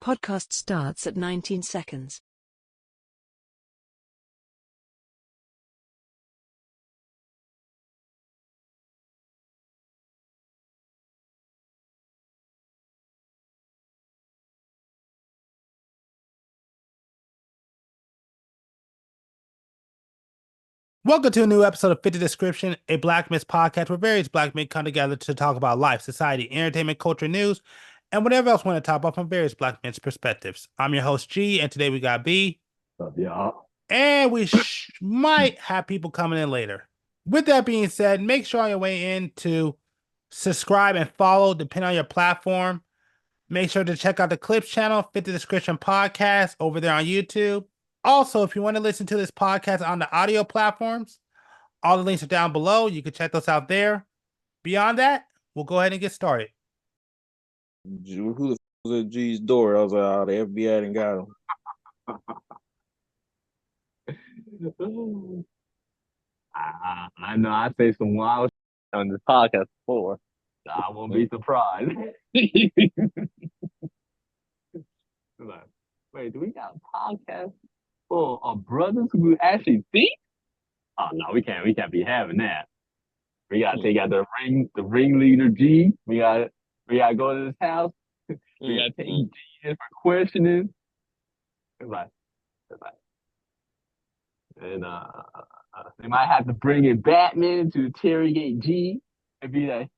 Podcast starts at 19 seconds. Welcome to a new episode of Fit the Description, a Black Men's podcast where various black men come together to talk about life, society, entertainment, culture, news, and whatever else we want to talk about from various black men's perspectives. I'm your host, G, and today we got B. Yeah. And we might have people coming in later. With that being said, make sure on your way in to subscribe and follow, depending on your platform. Make sure to check out the Clips channel, Fit the Description podcast over there on YouTube. Also, if you want to listen to this podcast on the audio platforms, all the links are down below. You can check those out there. Beyond that, we'll go ahead and get started. Who the f was at G's door? I was like, oh, the FBI done got him. I know I say some wild shit on this podcast before. I won't be surprised. Like, wait, do we got a podcast full of brothers who actually think? Oh no, we can't be having that. We gotta take out the ringleader G. We gotta go to his house. We gotta take G in for questioning. Like, and they might have to bring in Batman to interrogate G and be like,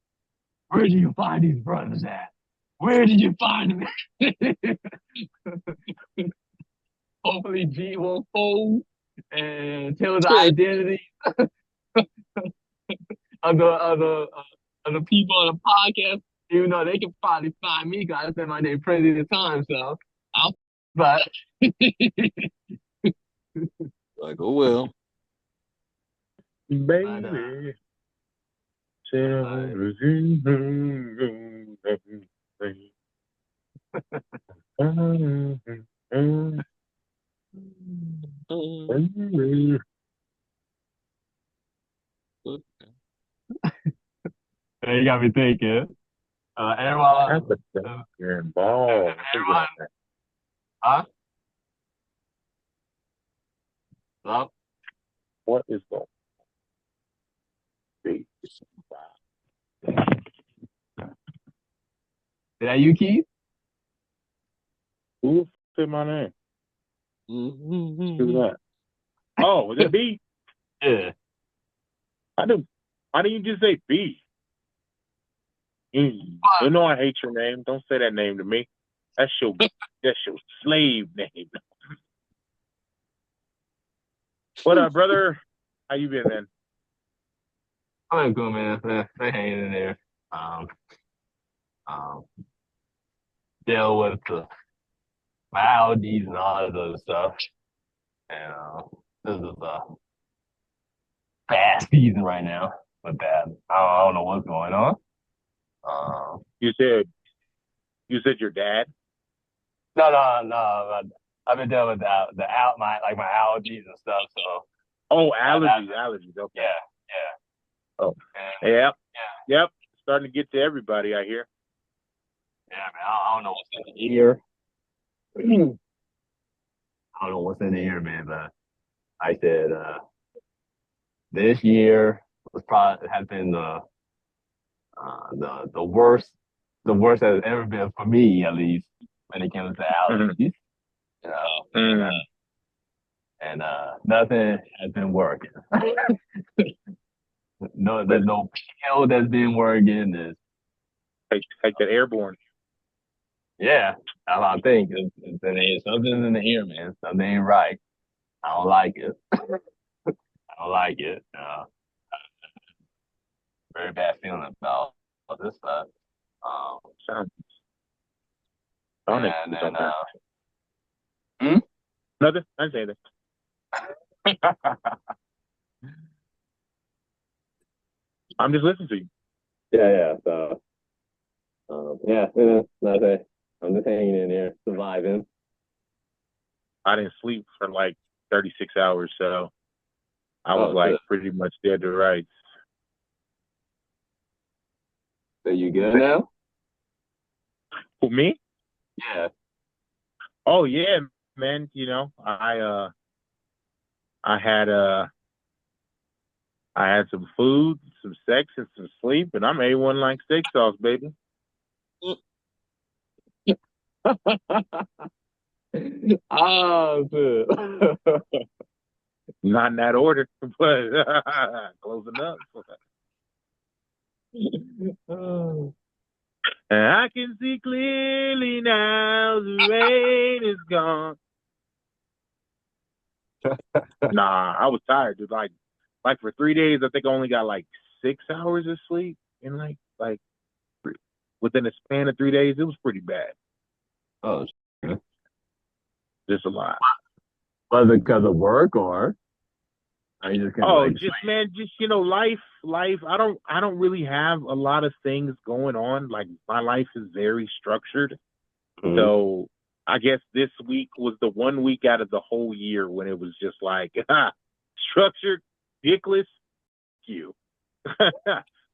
"Where did you find these brothers at? Where did you find them?" Hopefully, G won't fold and tell the identity of the people on the podcast. Even though they can probably find me, because I said my name plenty of the time, so but like, oh well. Baby. You got me thinking. Everyone. You're involved. Huh? Hello? What is going on? Is that you, Keith? Who said my name? Mm-hmm. Who's that? Oh, was it B? Yeah. Why didn't you just say B? You know I hate your name. Don't say that name to me. That's your slave name. What up, brother? How you been, man? I'm good, man. I'm hanging in there. Deal with my allergies and all that other stuff. And this is a bad season right now with that. I don't know what's going on. You said your dad? No. I've been dealing with my allergies and stuff. So. Oh, allergies. Okay. Yeah. Oh. Yeah. Yep. Starting to get to everybody, I hear. Yeah, man. I don't know what's in the ear. I don't know what's in the ear, man. But I said this year has been the worst that has ever been for me, at least when it comes to allergies. And nothing has been working. No, there's no pill that's been working. Take that airborne. Yeah, that's what I think. Something's in the ear, man. Something ain't right. I don't like it. Very bad feeling about this stuff. Nothing. I didn't say that. I'm just listening to you. Yeah. So, nothing. I'm just hanging in there, surviving. I didn't sleep for like 36 hours, so I was pretty much dead to rights. So you good now? For me? Yeah. Oh yeah, man. You know, I had I had some food, some sex, and some sleep, and I'm A1 like steak sauce, baby. Oh, shit. Not in that order, but close enough. Oh. And I can see clearly now the rain is gone. Nah, I was tired, dude. Like for 3 days, I think I only got like 6 hours of sleep, and like within a span of 3 days, it was pretty bad. Oh, shit. Just a lot. Was it because of work or are you just kind of Oh, like just man, just life. I don't really have a lot of things going on. Like my life is very structured. Mhm. So I guess this week was the one week out of the whole year when it was just like structured, dickless, you.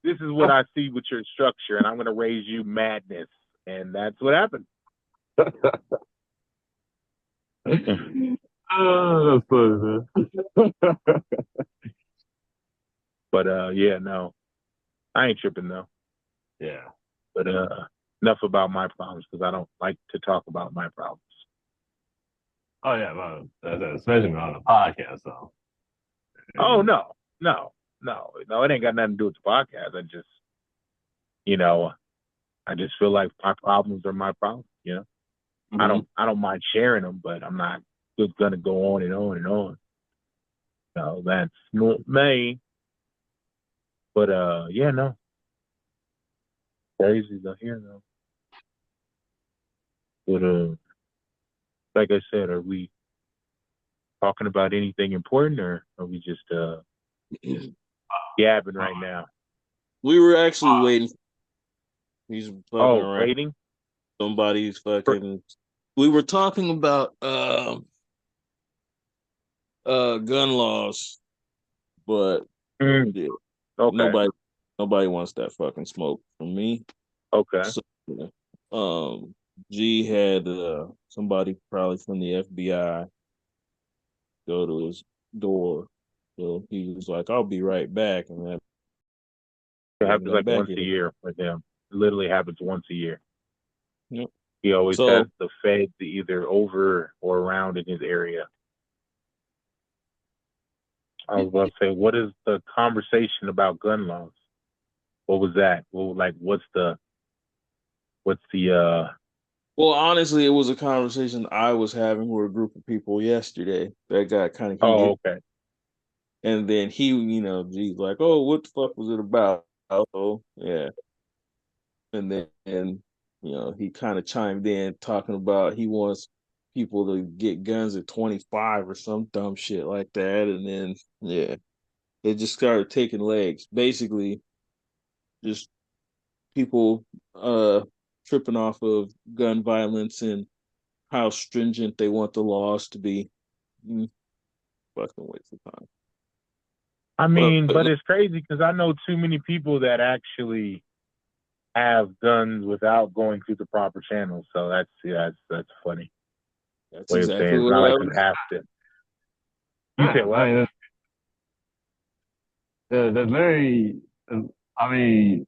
This is what I see with your structure, and I'm gonna raise you madness. And that's what happened. Oh, that's funny, man. But yeah, no. I ain't tripping though. Yeah. But enough about my problems because I don't like to talk about my problems. Oh yeah, well, especially on a podcast, so. Oh no. It ain't got nothing to do with the podcast. You know, I just feel like my problems are my problems. You know, Mhm. I don't mind sharing them, but I'm not just gonna go on and on and on. No, that's not me. But yeah, no, crazy to hear though. But like I said, are we talking about anything important, or are we just gabbing right now? We were actually waiting. He's fucking Oh, around. waiting. Somebody's fucking. We were talking about gun laws, but Mm, yeah, okay. nobody wants that fucking smoke from me. Okay. So, G had somebody probably from the FBI go to his door. So he was like, "I'll be right back," and then It he hasn't happens come like back once yet. a year with him. It literally happens once a year. Yep. He always has So the feds either over or around in his area. I was about to say, what is the conversation about gun laws? What was that? Well, like, what's the Well, honestly, it was a conversation I was having with a group of people yesterday that got kind of Oh, heated. okay. And then he, G's like, "Oh, what the fuck was it about?" Oh, yeah. And then, he kind of chimed in talking about he wants people to get guns at 25 or some dumb shit like that. And then, yeah, it just started taking legs. Basically, just people tripping off of gun violence and how stringent they want the laws to be. Fucking waste of time. I But mean, but it's crazy because I know too many people that actually have guns without going through the proper channels. So that's funny that's way of exactly saying it's what not I like you was. have to. You Yeah, say what? I mean, there's very, I mean,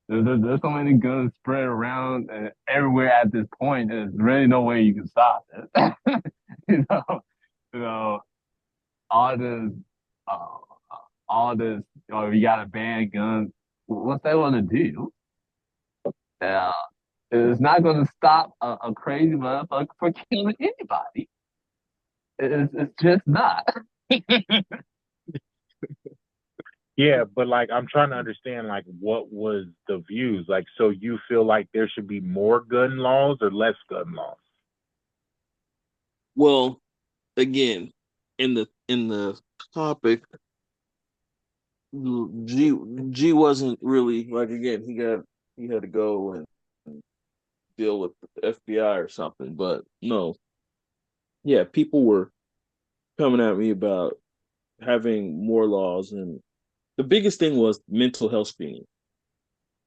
there's so many guns spread around everywhere at this point. There's really no way you can stop it. you know, you know, all this, uh, all this. Oh, you got to ban guns. What's that going to do? Yeah, it's not going to stop a crazy motherfucker from killing anybody. It's just not. Yeah, but like I'm trying to understand like what was the views? Like so you feel like there should be more gun laws or less gun laws? Well, again, in the topic, G wasn't really like, again, he had to go and deal with the FBI or something. But no, yeah, people were coming at me about having more laws, and the biggest thing was mental health screening.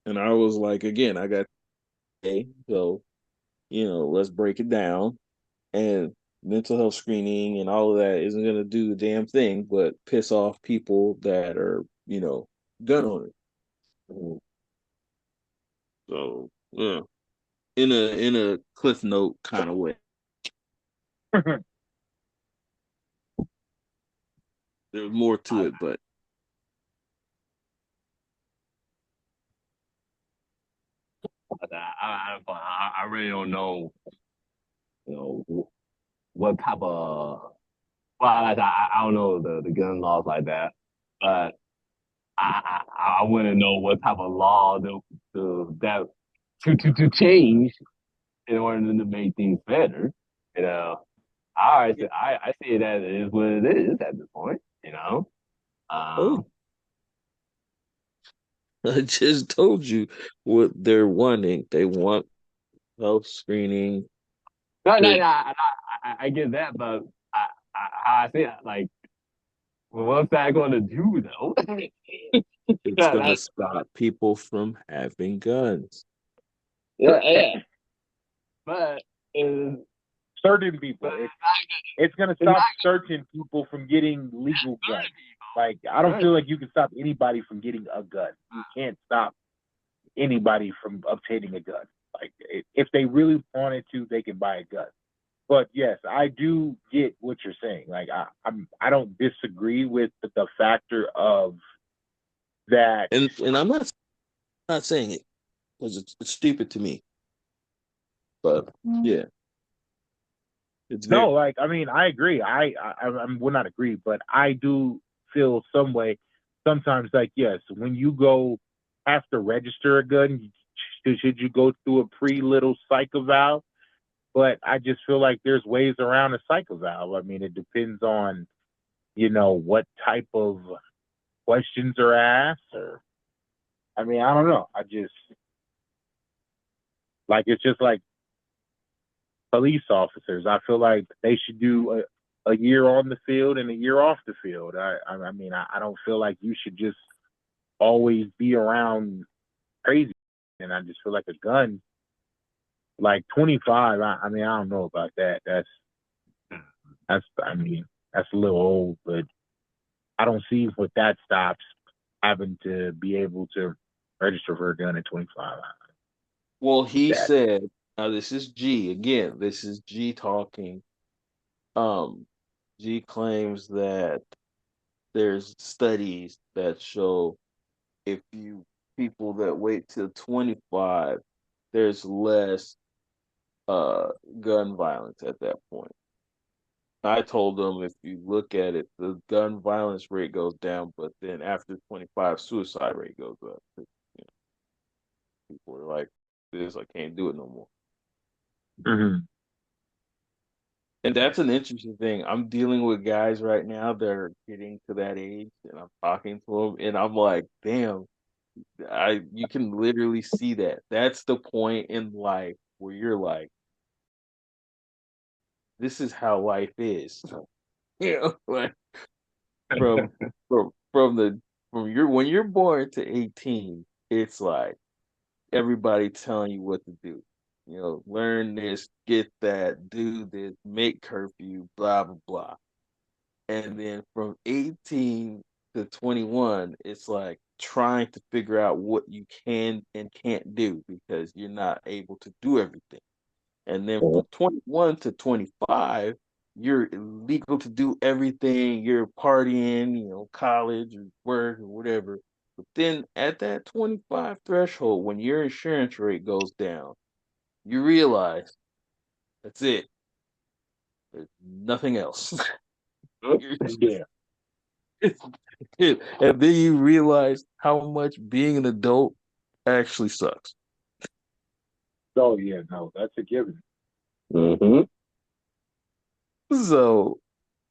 And I was like, again, I got a, so let's break it down. and mental health screening and all of that isn't going to do the damn thing but piss off people that are, gun owners. So yeah, in a cliff note kind of way. There's more to it, but I really don't know, what type of. Well, like, I don't know the gun laws like that, but I want to know what type of law that to change in order to make things better. You know, I see it as it is what it is at this point. oh, Um, I just told you what they're wanting. They want health screening. no, I get that, but how I see it, like, what's that going to do though? It's that, going to that's stop people from having guns. yeah, but it's, Certain people. but It's going to it's not stop certain people from getting legal guns. Like, I don't right. feel like you can stop anybody from getting a gun. You can't stop anybody from obtaining a gun. Like, if they really wanted to, they can buy a gun. But yes, I do get what you're saying. Like, I don't disagree with the factor of that. And I'm not saying it because it's stupid to me. But yeah, it's No, very. like, I mean, I agree. I will not agree, but I do feel some way sometimes. Like, yes, when you go have to register a gun, should you go through a little psych eval? But I just feel like there's ways around a psych eval. I mean, it depends on what type of questions are asked, or I mean, I don't know. I just like it's just like police officers. I feel like they should do a year on the field and a year off the field. I mean, I don't feel like you should just always be around crazy. And I just feel like a gun, like 25. I mean, I don't know about that. I mean, that's a little old, but I don't see what that stops having to be able to register for a gun at 25. Well, he That said, now this is G again. This is G talking. Um, G claims that there's studies that show if you people that wait till 25, there's less uh gun violence at that point. I told them if you look at it, the gun violence rate goes down, but then after 25, suicide rate goes up. You know, people are like, "This, I can't do it no more." Mhm. And that's an interesting thing. I'm dealing with guys right now that are getting to that age, and I'm talking to them, and I'm like, "Damn, you can literally see that. That's the point in life where you're like, this is how life is." Like from from the from your when you're born to 18, it's like everybody telling you what to do. Learn this, get that, do this, make curfew, blah blah blah. And then from 18 to 21, it's like trying to figure out what you can and can't do because you're not able to do everything. And then from 21 to 25, you're legal to do everything. You're partying, college or work or whatever. But then at that 25 threshold, when your insurance rate goes down, you realize that's it. There's nothing else. Yeah. And then you realize how much being an adult actually sucks. Oh yeah, no, that's a given. mm-hmm. So,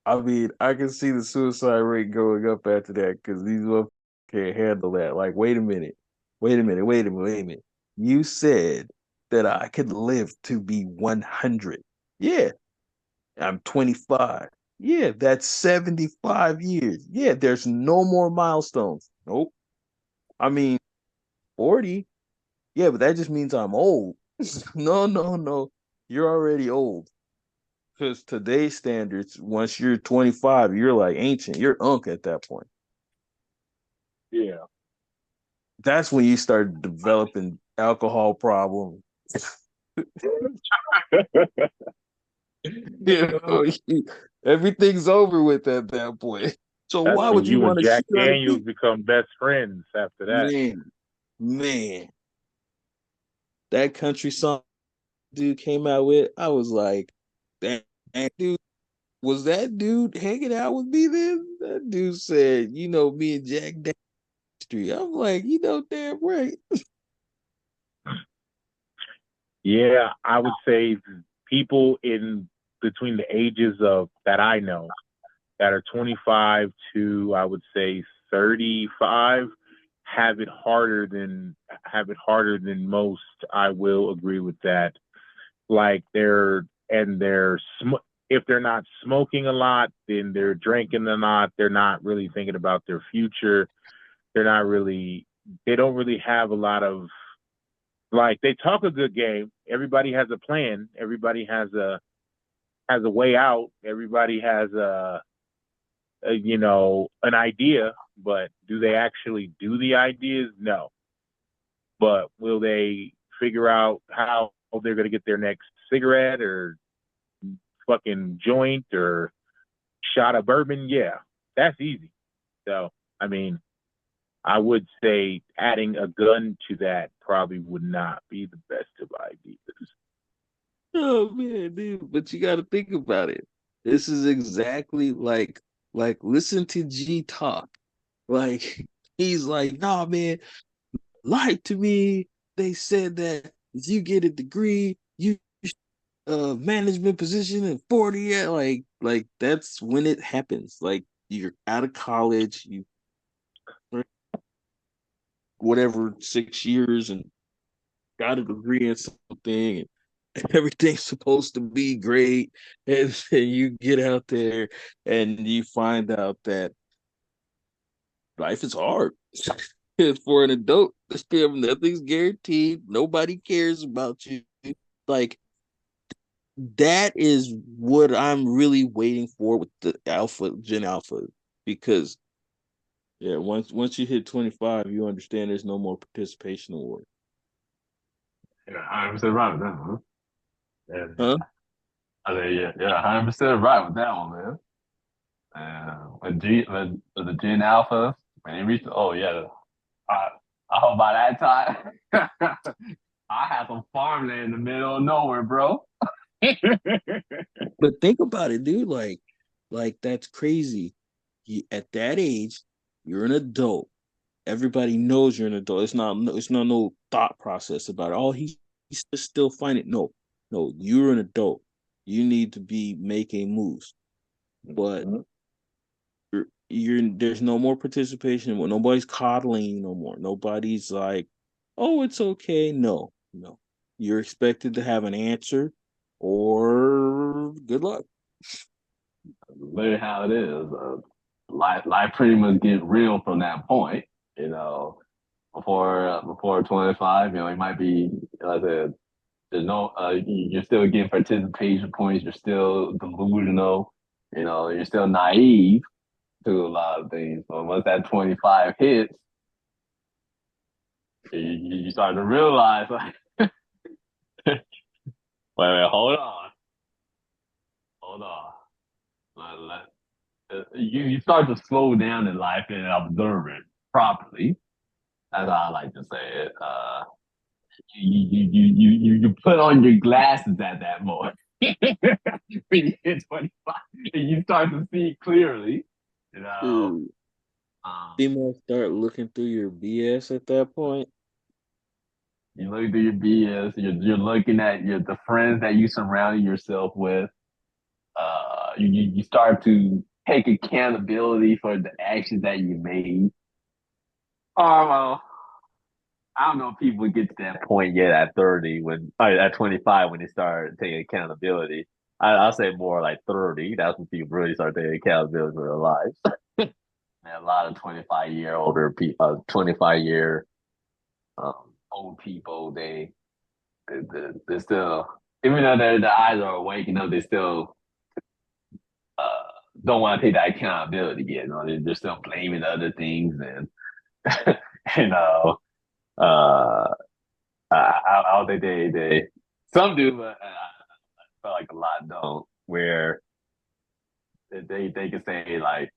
I mean, I can see the suicide rate going up after that because these motherfuckers can't handle that. Like, wait a minute, wait a minute, wait a minute, wait a minute. You said that I could live to be 100. Yeah, I'm 25. Yeah, that's 75 years. Yeah, there's no more milestones. Nope. I mean, 40. Yeah, but that just means I'm old. No, no, no. You're already old. Because today's standards, once you're 25, you're like ancient. You're unk at that point. Yeah. That's when you start developing alcohol problems. Everything's over with at that point. So That's why when would you you and want to Jack shit on a Daniels dude? become best friends after that. Man, that country song dude came out with, I was like, that dude, was that dude hanging out with me then? That dude said, me and Jack Daniels Street. I'm like, damn right. Yeah, I would say people in between the ages of that I know that are 25 to I would say 35 have it harder than most. I will agree with that. Like if they're not smoking a lot, then they're drinking a lot. They're not really thinking about their future. They don't really have a lot of, like, they talk a good game. Everybody has a plan. Everybody has a way out. Everybody has an idea, but do they actually do the ideas? No. But will they figure out how they're going to get their next cigarette or fucking joint or shot of bourbon? Yeah, that's easy. So, I mean, I would say adding a gun to that probably would not be the best of ideas. Oh man, dude, but you got to think about it. This is exactly like listen to G talk. Like he's like, nah, man, lied to me. They said that if you get a degree, you management position in 40 years. Like that's when it happens. Like you're out of college, you whatever 6 years and got a degree in something and everything's supposed to be great, and then you get out there and you find out that life is hard. For an adult, nothing's guaranteed. Nobody cares about you. Like that is what I'm really waiting for with the Gen Alpha, because yeah, once you hit 25, you understand there's no more participation award. Yeah, 100% right with that one. Yeah, Huh? I mean, yeah, 100% right with that one, man. With the Gen Alpha, when they reach, oh yeah, I, I hope by that time, I have some farmland in the middle of nowhere, bro. But think about it, dude. Like that's crazy. At that age, you're an adult. Everybody knows you're an adult. It's not no thought process about it. Oh, he's still finding. No, no, you're an adult. You need to be making moves. But there's no more participation. Nobody's coddling you no more. Nobody's like, oh, it's okay. No, no. You're expected to have an answer or good luck. Literally how it is. Life pretty much get real from that point. You know, before 25, it might be, like I said, there's no you're still getting participation points. You're still delusional. You're still naive to a lot of things. But once that 25 hits, you start to realize, like, wait a minute, hold on. You start to slow down in life and observe it properly. That's how I like to say it. You put on your glasses at that moment when you hit 25, and you start to see clearly. You know, Dude, um, they must start looking through your BS at that point. you look through your BS. You're looking at the friends that you surrounded yourself with. You start to take accountability for the actions that you made. Oh well, I don't know if people get to that point yet at 30 at 25 when they start taking accountability. I'll say more like 30. That's when people really start taking accountability for their lives. And a lot of 25-year old people, they still, even though their eyes are waking up, they still don't want to take that accountability yet. They're still blaming other things and you know, uh, I don't think they some do, but I feel like a lot don't. Where they can say like,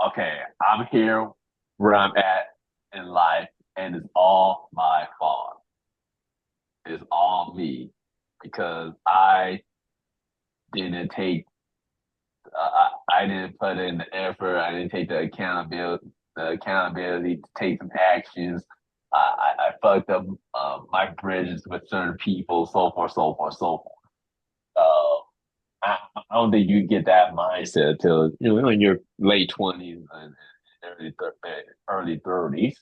okay, I'm here where I'm at in life, and it's all my fault. It's all me because I didn't take I didn't put in the effort. I didn't take the accountability to take some actions. I fucked up my bridges with certain people, so forth, so forth, so forth. I don't think you get that mindset until in your late 20s and early 30s.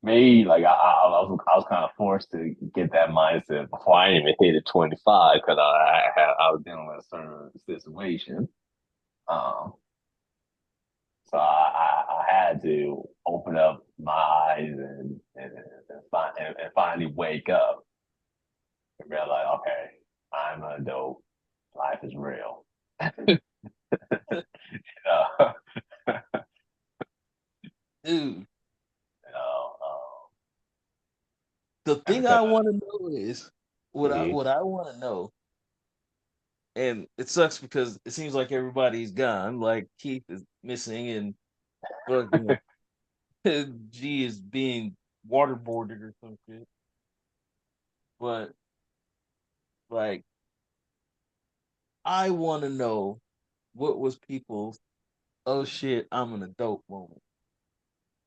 Maybe like I was kind of forced to get that mindset before I even hit it 25 because I was dealing with a certain situation. Um, so I had to open up my eyes and finally wake up and realize, okay, I'm an adult. Life is real. you know, Dude, you know, the thing because I want to know is mhm. what I want to know, and it sucks because it seems like everybody's gone. Like Keith is missing, and fucking G is being waterboarded or some shit. But like, I want to know what was people's oh shit, I'm an adult moment.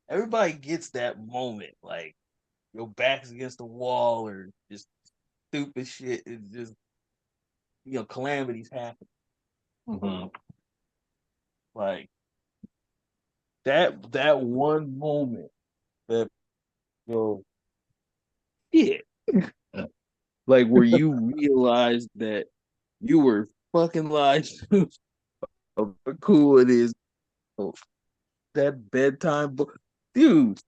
Everybody gets that moment, like your back's against the wall or just stupid shit. It's just calamities happen. Mhm. Like that one moment that yo shit. Like where you realized that you were fucking lied to how cool it is. Oh, that bedtime book. Dude,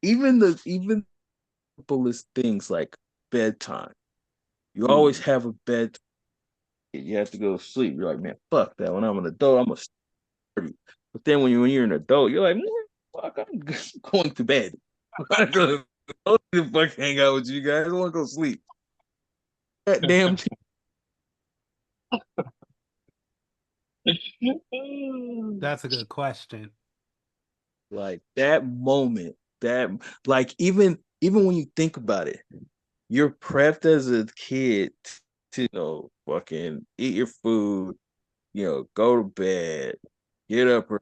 even simplest things like bedtime. You always Mhm. have a bed. You have to go to sleep. You're like, man, fuck that. When I'm an adult, I'm a sturdy. But then when you're an adult, you're like, man, fuck, I'm going to bed. I don't want to fuck hang out with you guys. I want to go sleep. That damn That's a good question. like that moment, that like even when you think about it, you're prepped as a kid to fucking eat your food, go to bed, get up in the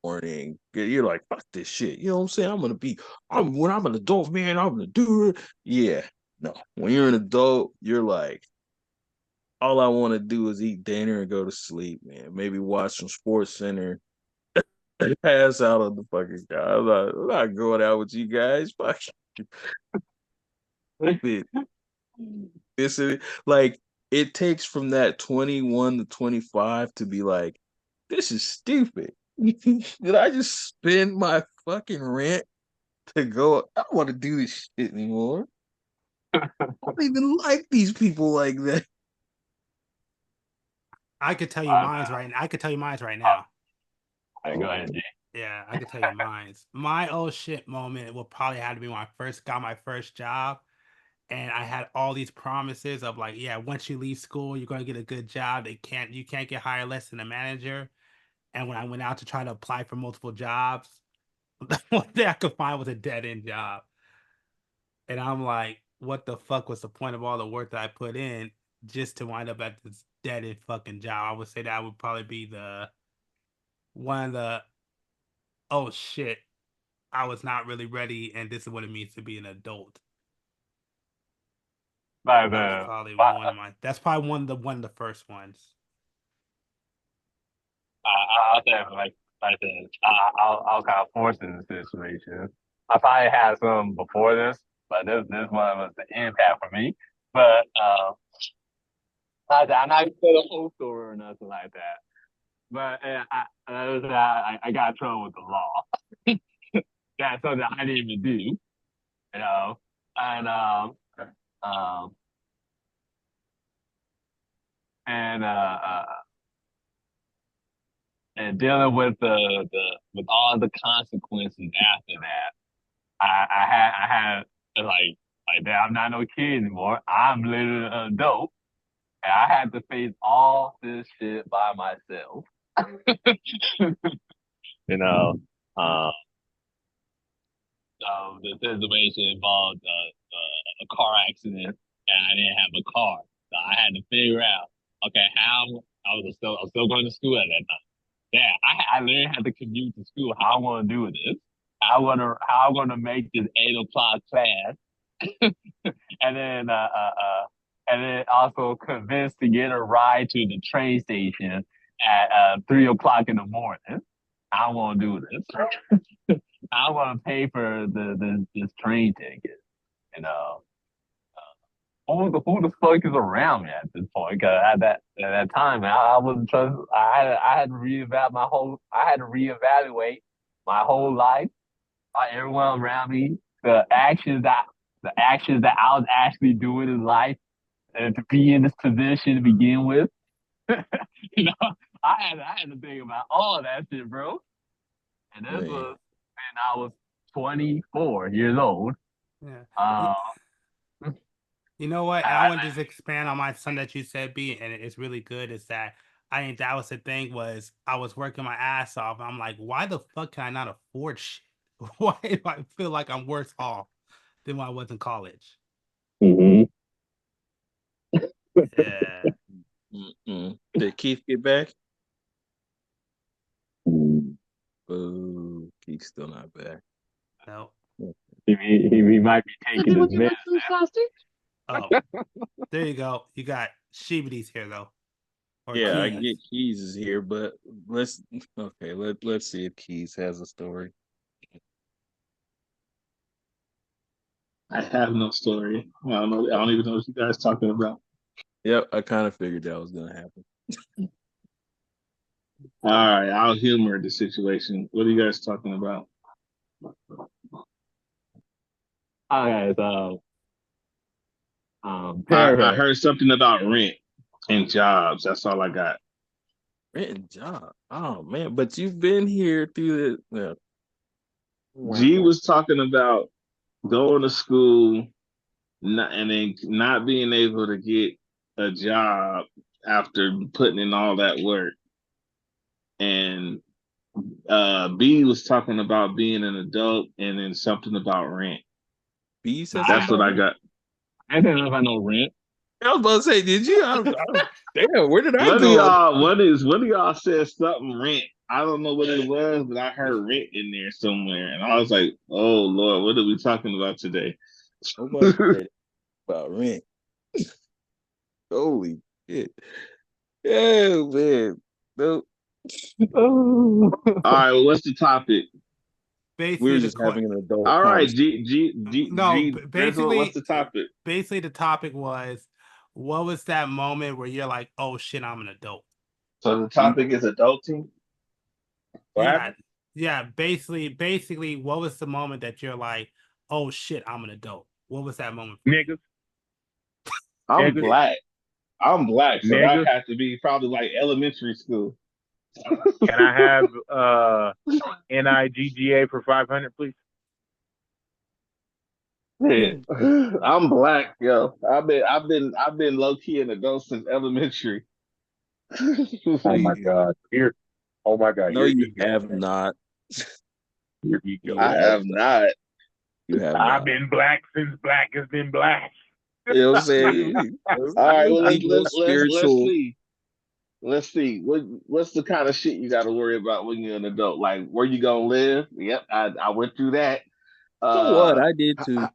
morning. You're like, fuck this shit. You know what I'm saying? When I'm an adult, man, I'm gonna do it. Yeah. No. When you're an adult, you're like, all I want to do is eat dinner and go to sleep, man. Maybe watch some Sports Center, pass out on the fucking guy. I'm not going out with you guys. Fuck it. This is like it takes from that 21 to 25 to be like, this is stupid. Did I just spend my fucking rent to go? I don't want to do this shit anymore. I don't even like these people like that. I could tell you My mine's bad. right. I could tell you mine's right All now. right, go ahead, G. Yeah, I could tell you mine's. My oh shit moment will probably have to be when I first got my first job, and I had all these promises of like, yeah, once you leave school, you're gonna get a good job. You can't get hired less than a manager. And when I went out to try to apply for multiple jobs, the one thing I could find was a dead end job. And I'm like, what the fuck was the point of all the work that I put in just to wind up at this dead end fucking job? I would say that would probably be the one of the oh shit, I was not really ready, and this is what it means to be an adult. But, That was uh, probably but one of my. That's probably one of the first ones. I'll say like this. I was kind of forced in the situation. I probably had some before this, but this one was the impact for me. But I'm not gonna tell the whole story or nothing like that. But I got in trouble with the law. That's something I didn't even do, and um, and and dealing with with all the consequences after that. I had like that. I'm not no kid anymore. I'm literally an adult, and I had to face all this shit by myself. You know, uh, so the situation involved a car accident, and I didn't have a car, so I had to figure out, okay, how I was still going to school at that time. Yeah, I literally had to commute to school. How I'm gonna do this? How I'm gonna make this 8 o'clock class, and then also convinced to get a ride to the train station at 3 o'clock in the morning. How I'm gonna do this? How I'm gonna pay for this train ticket? You know, who the fuck is around me at this point? Cause at that time, I wasn't trust. I had to reevaluate my whole life, everyone around me, the actions that I was actually doing in life, and to be in this position to begin with. You know, I had to think about all that shit, bro. And this Man. was when I was 24 years old. Yeah. You know what? And I want to just expand on my son that you said, B, and it's really good. Is that I think that was the thing, was I was working my ass off. I'm like, why the fuck can I not afford shit? Why do I feel like I'm worse off than when I was in college? Mm-hmm. Yeah. Did Keith get back? Mm. Oh, Keith's still not back. No. He might be taking his meds. Oh, there you go. You got Shibity's here though. Or Yeah, I Keys. get Keys is here, but let's see if Keys has a story. I have no story. I don't know. I don't even know what you guys talking about. Yep, I kind of figured that was gonna happen. All right, I'll humor the situation. What are you guys talking about? Okay, so I Parenthood. heard something about rent and jobs. That's all I got. Rent and job. Oh man, but you've been here through the G was talking about going to school and then not being able to get a job after putting in all that work. And B was talking about being an adult and then something about rent. B said That's something. what I got. I didn't know if I know rent. I was about to say, did you? Damn, where did I One of go? y'all, one of y'all said something rent. I don't know what it was, but I heard rent in there somewhere, and I was like, "Oh Lord, what are we talking about today?" About rent. Holy shit! Yeah, man. No, All right, well, what's the topic? Basically, we were just having an adult All right, conversation. Basically, what's the topic? Basically, the topic was, what was that moment where you're like, oh shit, I'm an adult? So the topic is adulting. Yeah. Basically, what was the moment that you're like, oh shit, I'm an adult? What was that moment? Niggas. I'm black. So that Niggas. has to be probably like elementary school. Can I have NIGGA for 500, please? Yeah. I'm black, yo. I've been low key an adult since elementary. Oh my God! Here, oh my God! No, you have not. Here you go. I have not. You have I've not. been black since black has been black. You know what I'm saying? All right, well let's spiritual. see. Let's see. What's the kind of shit you got to worry about when you're an adult? Like where you gonna live? Yep, I went through that. So what? I did too.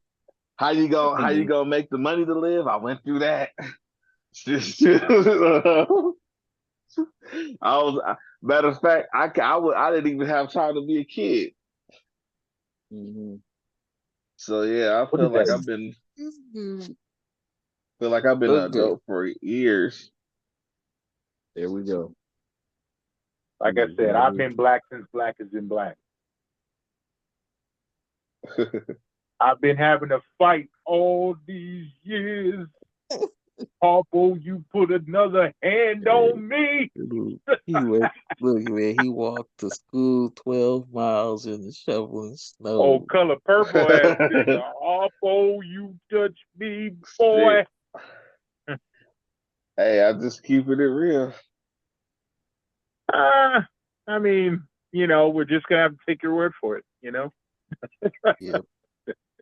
How you gonna make the money to live? I went through that. Matter of fact, I didn't even have time to be a kid. Mm-hmm. So yeah, I feel like I've been an adult for years. There we go. Like I said, I've been black since black has been black. I've been having to fight all these years Harpo, you put another hand on me. He went, look, man, he walked to school 12 miles in the shoveling snow. Oh, color purple ass nigga. Harpo, you touch me, boy. Hey, I'm just keeping it real. I mean, we're just gonna have to take your word for it, Yep.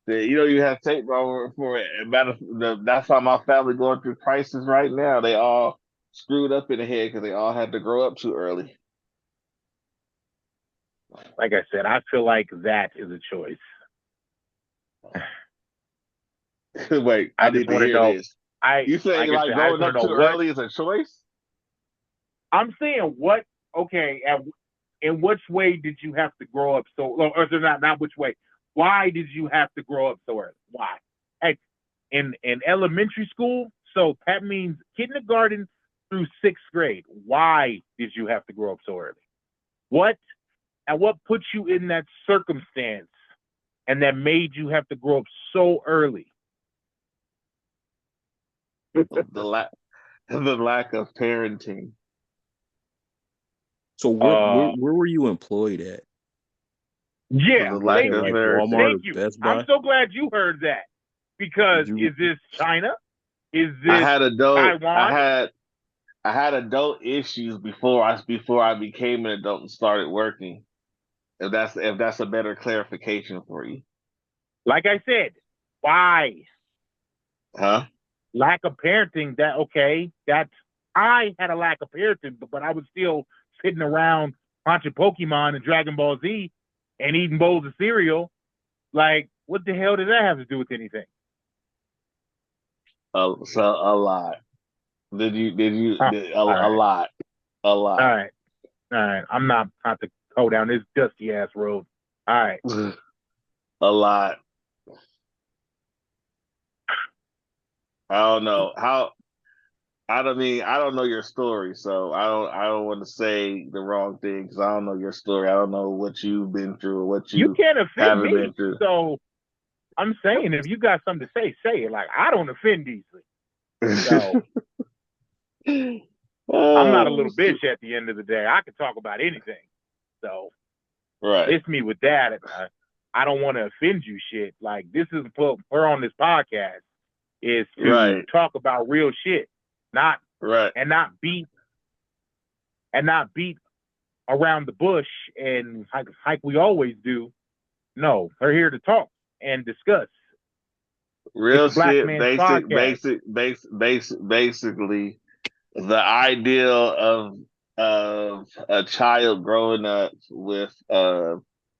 You don't even have to take my word for it. That's why my family going through crisis right now. They all screwed up in the head because they all had to grow up too early. Like I said, I feel like that is a choice. Wait, I need to hear this. You saying like growing up too early is a choice? I'm saying what? Okay, in which way did you have to grow up so? Or not which way? Why did you have to grow up so early? Why? In elementary school, so that means kindergarten through 6th grade. Why did you have to grow up so early? What put you in that circumstance and that made you have to grow up so early? The lack of parenting. So where were you employed at? Yeah, thank you. Walmart, thank you. Best Buy? I'm so glad you heard that, because is this China? Is this Taiwan? I had adult issues before I became an adult and started working. If that's a better clarification for you. Like I said, why? Huh? Lack of parenting. I had a lack of parenting, but I was still sitting around watching Pokemon and Dragon Ball Z and eating bowls of cereal. Like, what the hell does that have to do with anything? So a lot. A lot. All right. I'm not about to go down this dusty ass road. All right. A lot. I don't know how. I don't know your story, so I don't want to say the wrong thing because I don't know your story. I don't know what you've been through or what you can't offend me. been through. So I'm saying, if you got something to say it. Like, I don't offend easily. So I'm not a little bitch at the end of the day. I can talk about anything. So it's me with that. I don't want to offend you shit. Like, this is we're on this podcast is to talk about real shit. Not beat around the bush and like we always do. No, we're here to talk and discuss. Real shit, basically the ideal of a child growing up with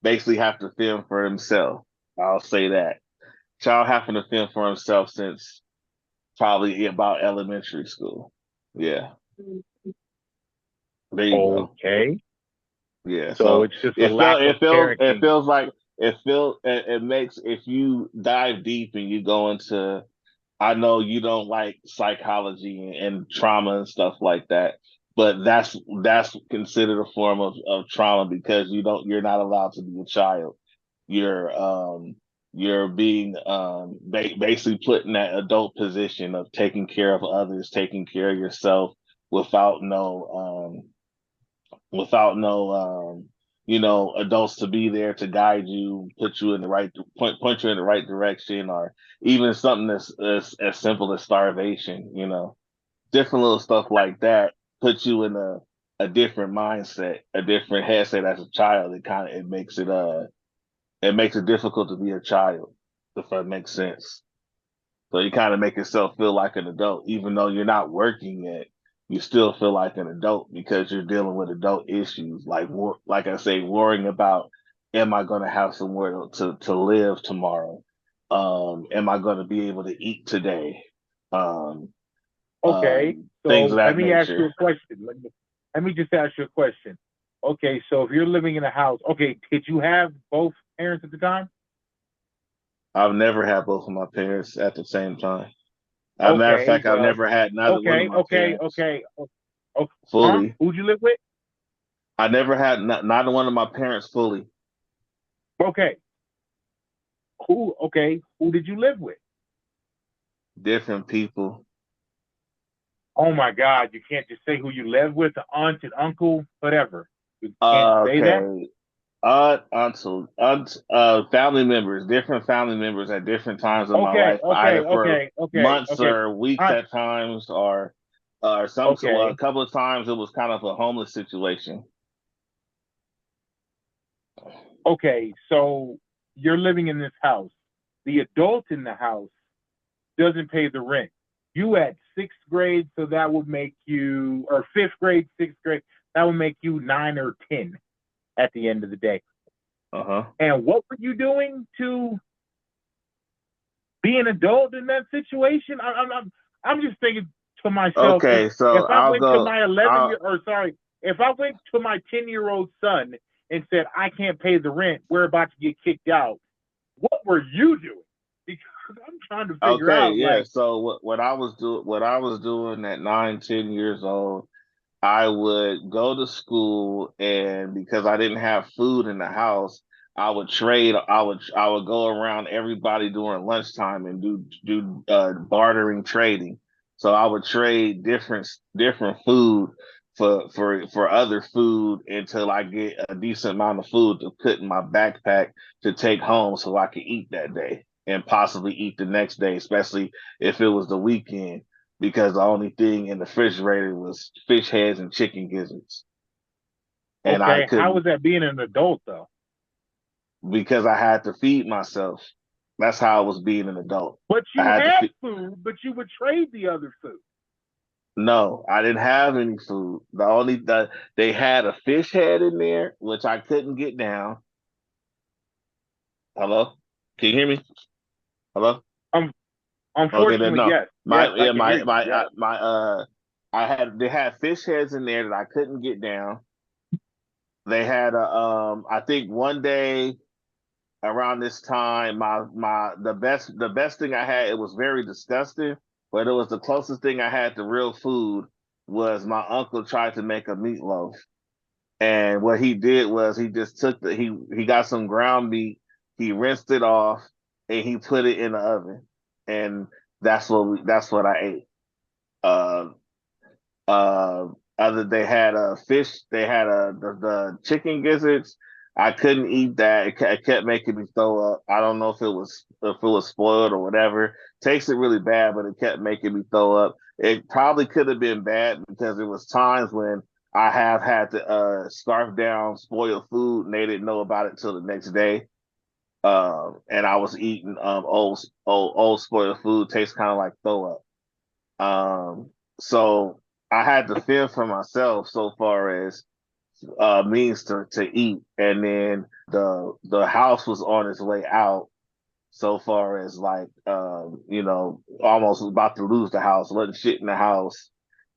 basically have to fend for himself. I'll say that. Child having to fend for himself since probably about elementary school. Yeah. There you go. Okay. Yeah. So it's just it makes, if you dive deep and you go into, I know you don't like psychology and trauma and stuff like that, but that's considered a form of trauma because you're not allowed to be a child. You're being basically put in that adult position of taking care of others, taking care of yourself without no adults to be there to guide you, put you in the right point you in the right direction, or even something as simple as starvation. Different little stuff like that puts you in a different mindset, a different headset as a child. It makes it difficult to be a child, if that makes sense. So you kind of make yourself feel like an adult, even though you're not working yet. You still feel like an adult because you're dealing with adult issues, like I say, worrying about, am I going to have somewhere to live tomorrow? Am I going to be able to eat today? Okay, so things of that let me nature. ask you a question. Let me just ask you a question. Okay, so if you're living in a house, okay, did you have both parents at the time? I've never had both of my parents at the same time. As a matter of fact, I've never had neither one of my parents. Fully. Who'd you live with? I never had neither one of my parents fully. Okay. Who did you live with? Different people. Oh my God! You can't just say who you live with, the aunt and uncle, whatever. You can't say that. Okay. Family members, different family members at different times of my Okay, life, okay, either for okay, okay, months okay. or weeks Aunt, at times, or well, a okay, couple of times it was kind of a homeless situation. okay. So you're living in this house. The adult in the house doesn't pay the rent. You at sixth grade, so that would make you, or fifth grade, sixth grade, that would make you 9 or 10 at the end of the day. Uh-huh. And what were you doing to be an adult in that situation? I'm just thinking to myself, Okay, so if I I'll went to go. my 11 year, or sorry, if I went to my 10-year-old son and said I can't pay the rent, we're about to get kicked out. What were you doing? Because I'm trying to figure Okay, out, yeah. like, So what I was doing at 9, 10 years old, I would go to school, and because I didn't have food in the house, I would trade. I would go around everybody during lunchtime and do bartering trading. So I would trade different food for other food until I get a decent amount of food to put in my backpack to take home so I could eat that day and possibly eat the next day, especially if it was the weekend, because the only thing in the refrigerator was fish heads and chicken gizzards. And I okay, how couldn't, was that being an adult though? because I had to feed myself. That's how I was being an adult. But I you had to had feed. food, but you would trade the other food. No, I didn't have any food. They had a fish head in there, which I couldn't get down. Hello? Can you hear me? Hello? Um, Okay, then unfortunately, no. yes, yes, My I yeah, can hear my you. my Yes. my I had they had fish heads in there that I couldn't get down. They had a I think one day around this time, the best thing I had, it was very disgusting, but it was the closest thing I had to real food, was my uncle tried to make a meatloaf. And what he did was he just took he got some ground meat, he rinsed it off, and he put it in the oven. And that's what I ate. Uh uh, Other they had fish, they had the chicken gizzards. I couldn't eat that. It kept making me throw up. I don't know if it was spoiled or whatever. Tasted really bad, but it kept making me throw up. It probably could have been bad because there was times when I have had to scarf down spoiled food, and they didn't know about it till the next day. And I was eating old spoiled food. Tastes kind of like throw up. So I had to fend for myself so far as means to eat, and then the house was on its way out. So far as like almost about to lose the house, wasn't shit in the house.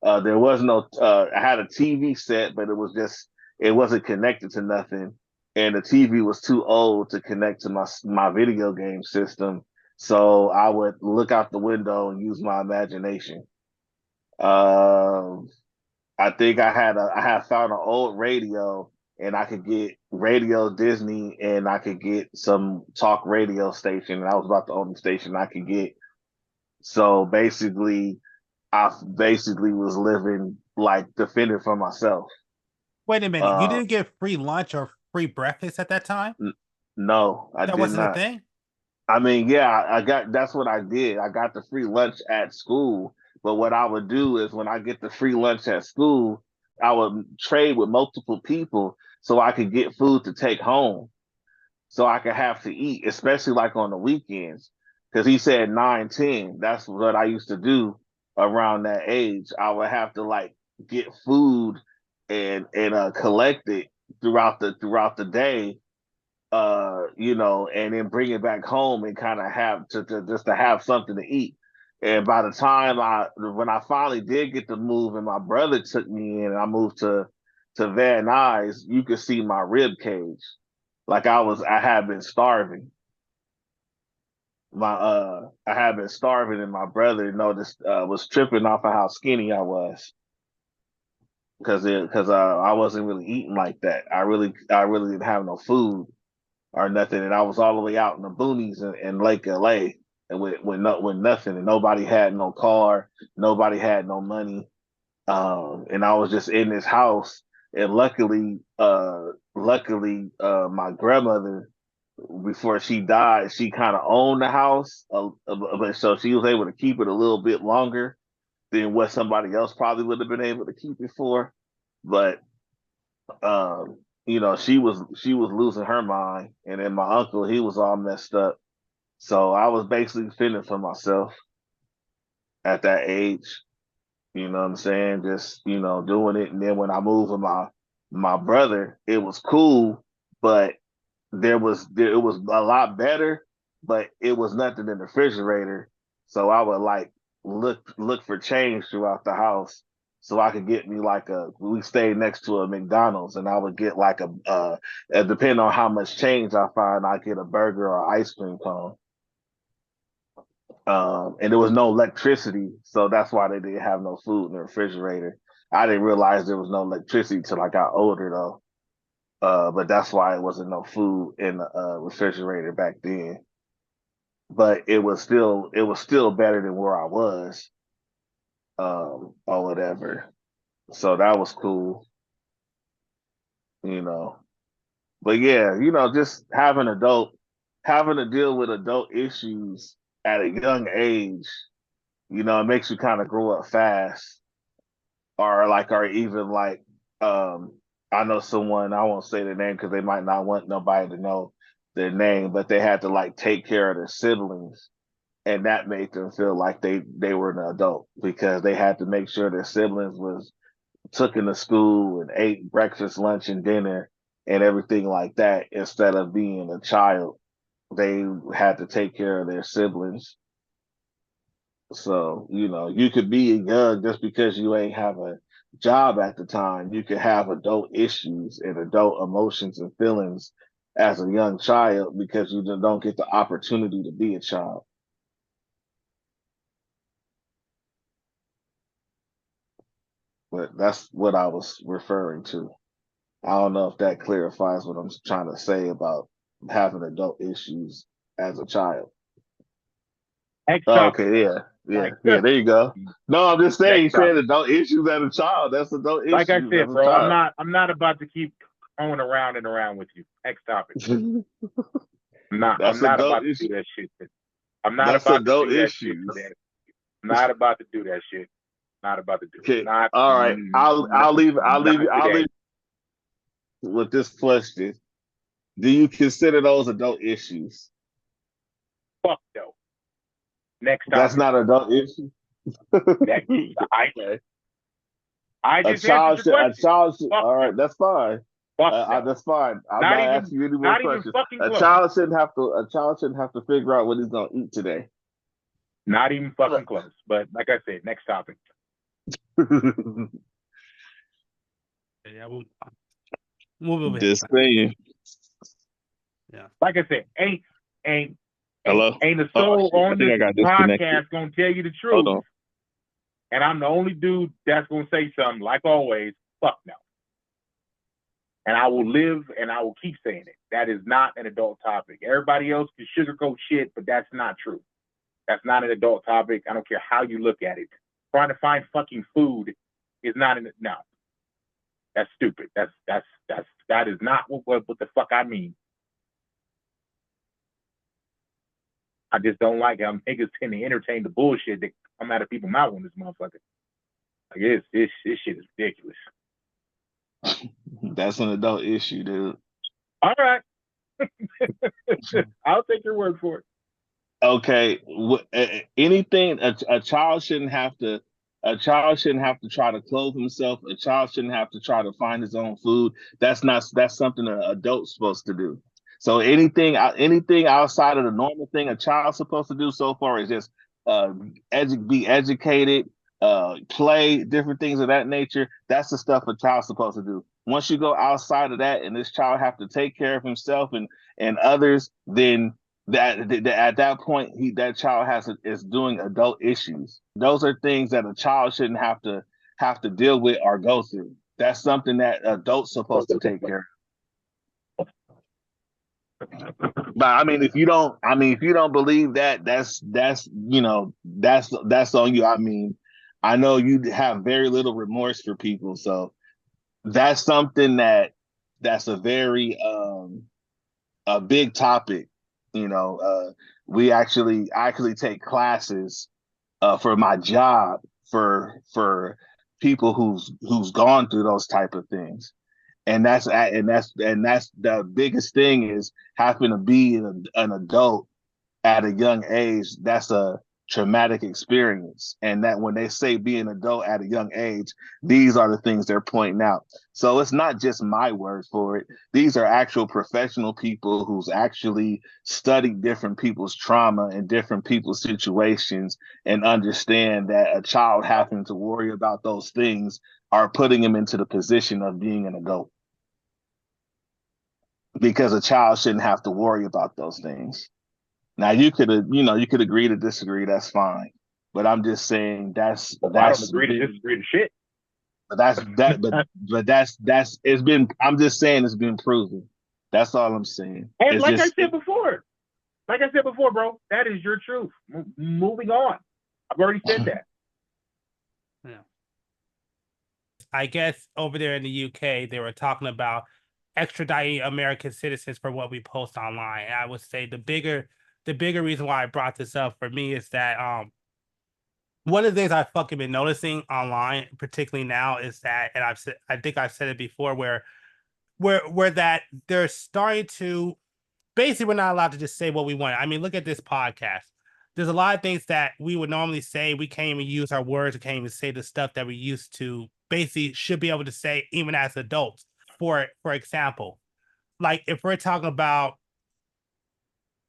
There was no. I had a TV set, but it wasn't connected to nothing, and the TV was too old to connect to my video game system. So I would look out the window and use my imagination. Um, I think I had found an old radio, and I could get Radio Disney, and I could get some talk radio station, and that was about the only station I could get. So basically, I basically was living like defending for myself. Wait a minute. You Uh, didn't get free lunch or free breakfast at that time? n- no, I That did wasn't a not. thing? I mean, yeah, I got that's what I did. I got the free lunch at school. But what I would do is when I get the free lunch at school, I would trade with multiple people so I could get food to take home, so I could have to eat, especially like on the weekends. Because he said 9, 10. That's what I used to do around that age. I would have to like get food and collect it throughout the day, and then bring it back home and kind of have to just to have something to eat. And by the time when I finally did get to move, and my brother took me in, and I moved to Van Nuys, you could see my rib cage. Like I had been starving. I had been starving, and my brother noticed, was tripping off of how skinny I was, because I wasn't really eating like that. I really didn't have no food or nothing. And I was all the way out in the boonies in Lake LA. and with nothing, and nobody had no car, nobody had no money, and I was just in this house. And luckily, my grandmother, before she died, she kind of owned the house, but so she was able to keep it a little bit longer than what somebody else probably would have been able to keep it for. But she was losing her mind, and then my uncle, he was all messed up. So I was basically fending for myself at that age. You know what I'm saying? Just, doing it. And then when I moved with my brother, it was cool, but it was a lot better, but it was nothing in the refrigerator. So I would like look for change throughout the house. So I could get me we stayed next to a McDonald's, and I would get like depending on how much change I find, I get a burger or ice cream cone. And there was no electricity, so that's why they didn't have no food in the refrigerator. I didn't realize there was no electricity till I got older though. But that's why it wasn't no food in the refrigerator back then. But it was still better than where I was, or whatever. So that was cool, you know. But yeah, just having to deal with adult issues at a young age, it makes you kind of grow up fast, or even like, I know someone, I won't say their name because they might not want nobody to know their name, but they had to like take care of their siblings, and that made them feel like they were an adult because they had to make sure their siblings was took into school and ate breakfast, lunch, and dinner and everything like that. Instead of being a child, they had to take care of their siblings. So, you could be young just because you ain't have a job at the time. You could have adult issues and adult emotions and feelings as a young child because you just don't get the opportunity to be a child. But that's what I was referring to. I don't know if that clarifies what I'm trying to say about having adult issues as a child. Oh, okay, yeah. Yeah, yeah, there you go. No, I'm just saying, you said adult issues as a child. That's adult issues. Like I said, as a bro, child. I'm not about to keep going around and around with you. Next topic. I'm not That's about adult to issue. do that shit. I'm not That's about to adult do that shit issues. today. I'm not about to do that shit. Not about to do it. Okay, Not all right. I'll leave today. with this question. Do you consider those adult issues? Fuck no. Next topic. That's not adult issue. Next. Okay. I just answered your question. A child should. Fuck All right, no. that's fine. Fuck no. That's fine. I'm Not not even- asking you any more not even questions. fucking A close. child shouldn't have to. A child shouldn't have to figure out what he's gonna eat today. Not even fucking close. But like I said, next topic. Yeah, we'll move over Just saying. Yeah. Like I said, ain't Hello? a soul on this podcast gonna tell you the truth. Hold on. And I'm the only dude that's gonna say something, like always, fuck no. And I will live and I will keep saying it. That is not an adult topic. Everybody else can sugarcoat shit, but that's not true. That's not an adult topic. I don't care how you look at it. Trying to find fucking food is not no. That's stupid. That is not what the fuck I mean. I just don't like how niggas tend to entertain the bullshit that come out of people's mouth on this motherfucker. Like this shit is ridiculous. That's an adult issue, dude. All right. I'll take your word for it. Okay. Anything a child shouldn't have to. A child shouldn't have to try to clothe himself. A child shouldn't have to try to find his own food. That's something an adult's supposed to do. So anything outside of the normal thing a child's supposed to do so far is just be educated, play, different things of that nature. That's the stuff a child's supposed to do. Once you go outside of that and this child have to take care of himself and others, then that at that point that child is doing adult issues. Those are things that a child shouldn't have to deal with or go through. That's something that adults supposed to take care of. But I mean, if you don't believe that, that's that's on you. I mean, I know you have very little remorse for people, so that's something that's a big topic. We actually take classes for my job for people who's gone through those type of things, and that's the biggest thing is having to be an adult at a young age. That's a traumatic experience, and that when they say be an adult at a young age, these are the things they're pointing out. So it's not just my word for it. These are actual professional people who's actually studied different people's trauma and different people's situations, and understand that a child having to worry about those things are putting him into the position of being an adult, because a child shouldn't have to worry about those things. Now you could agree to disagree. That's fine, but I'm just saying I don't agree to disagree to shit. but that's that. But that's it's been. I'm just saying it's been proven. That's all I'm saying. And It's like just I said before, bro, that is your truth. Moving on. I've already said that. Yeah. I guess over there in the UK, they were talking about extraditing American citizens for what we post online. And I would say the bigger reason why I brought this up for me is that one of the things I've fucking been noticing online, particularly now, is that, and I think I've said it before, where that they're starting to basically, we're not allowed to just say what we want. I mean, look at this podcast. There's a lot of things that we would normally say. We can't even use our words. We can't even say the stuff that we used to basically should be able to say even as adults. For example, like if we're talking about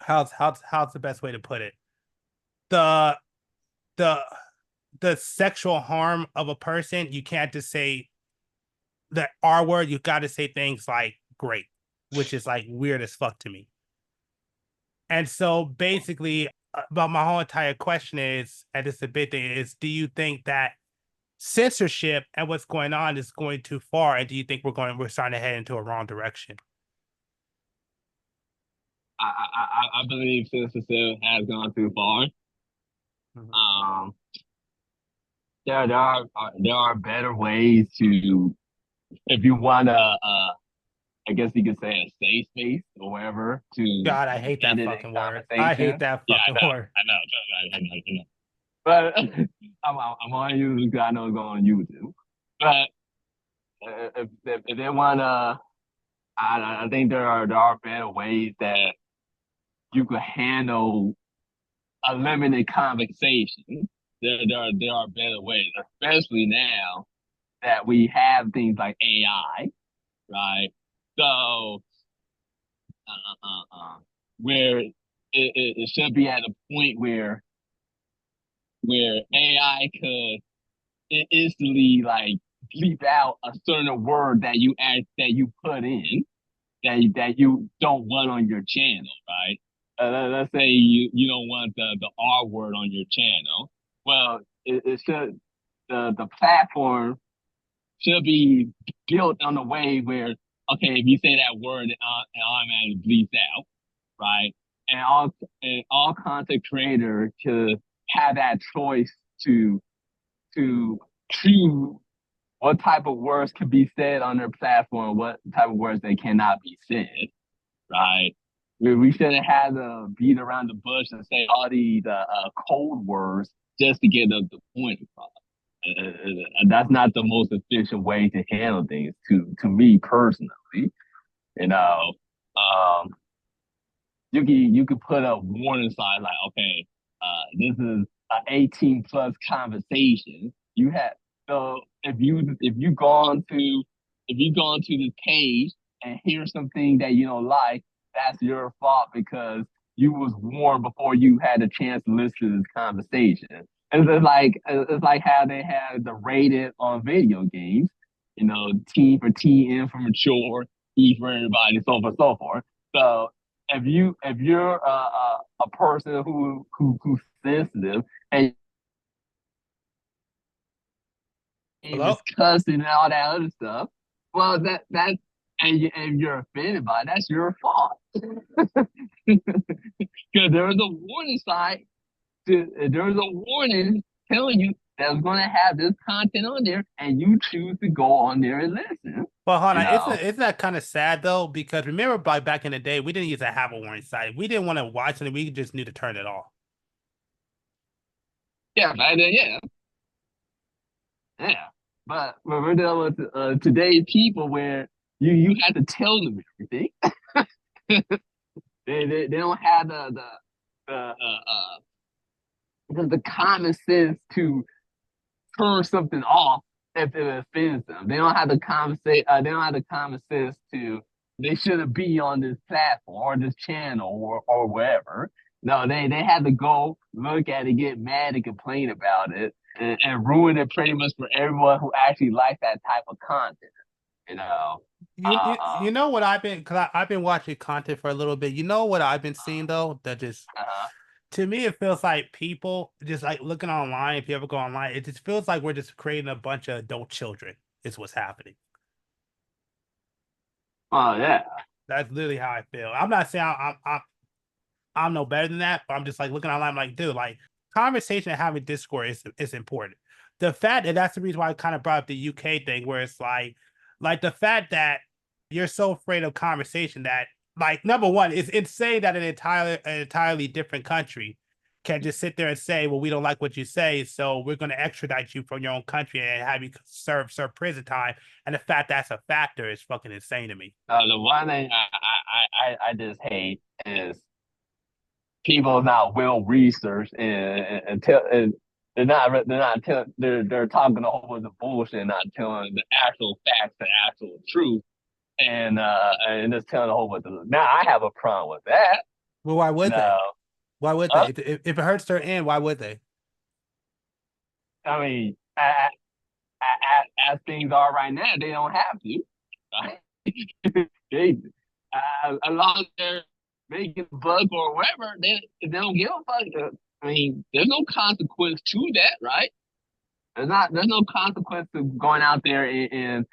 how's the best way to put it, the the the sexual harm of a person, you can't just say the R word. You got to say things like great, which is like weird as fuck to me. And so basically, but my whole entire question is, and this is a big thing, is do you think that censorship and what's going on is going too far? And do you think we're starting to head into a wrong direction? I believe censorship has gone too far. Mm-hmm. There are better ways to, if you want to, I guess you could say a safe space or wherever to God, I hate that end it in fucking word. I conversation. hate that fucking word. I know. But I'm on YouTube because I know it's going on YouTube. But if they wanna, I think there are better ways that you could handle a limited conversation. There are better ways, especially now that we have things like AI, right? So where it should be at a point where AI could instantly like bleep out a certain word that you put in that you don't want on your channel, right? Let's say you don't want the R word on your channel. Well, it should the platform should be built on a way where, okay, if you say that word, it automatically bleeps out, right? And all content creators should have that choice to choose what type of words can be said on their platform, what type of words they cannot be said, right? We shouldn't have to beat around the bush and say all these code words just to get the point across. That's not the most efficient way to handle things, to me personally. You know, you could put a warning sign like, okay, this is an 18 plus conversation. You have so if you go onto this page and hear something that you don't like, that's your fault because you was warned before you had a chance to listen to this conversation. And it's like how they have the rated on video games, T for teen, for mature, E for everybody, so forth, so forth. So if you're a person who's sensitive and Hello? just cussing and all that other stuff, well, that's if you're offended by it, that's your fault. Because there was a warning sign. There was a warning telling you that was going to have this content on there, and you choose to go on there and listen. Well, hold on. know? Isn't that kind of sad though? Because remember, back in the day, we didn't used to have a warning sign. We didn't want to watch it. We just knew to turn it off. Yeah, back then, yeah. But we're dealing with today's people where you have to tell them everything. they don't have the common sense to turn something off if it offends them. They don't have the common sense. They don't have the common sense to. They shouldn't be on this platform or this channel or wherever. No, they had to go look at it, get mad, and complain about it, and ruin it pretty much for everyone who actually likes that type of content. You know. You know what I've been, because I've been watching content for a little bit. You know what I've been seeing though, that just to me it feels like people just like looking online. If you ever go online, it just feels like we're just creating a bunch of adult children. Is what's happening. Oh yeah. That's literally how I feel. I'm not saying I'm no better than that, but I'm just like looking online, I'm like, dude, like conversation and having discourse is important. The fact that that's the reason why I kind of brought up the UK thing, where it's like the fact that you're so afraid of conversation that, like, number one, it's insane that an entirely different country can just sit there and say, well, we don't like what you say, so we're going to extradite you from your own country and have you serve prison time. And the fact that's a factor is fucking insane to me. The one thing I just hate is people not well researched and they're talking a whole bunch of bullshit, not telling the actual facts, the actual truth, and just telling a whole bunch of. Now I have a problem with that. Well, why would they? Why would they? If it hurts their end, why would they? I mean, as things are right now, they don't have to. Right? They, as long as they're making a buck or whatever, they don't give a fuck. I mean, there's no consequence to that, right? There's no consequence to going out there and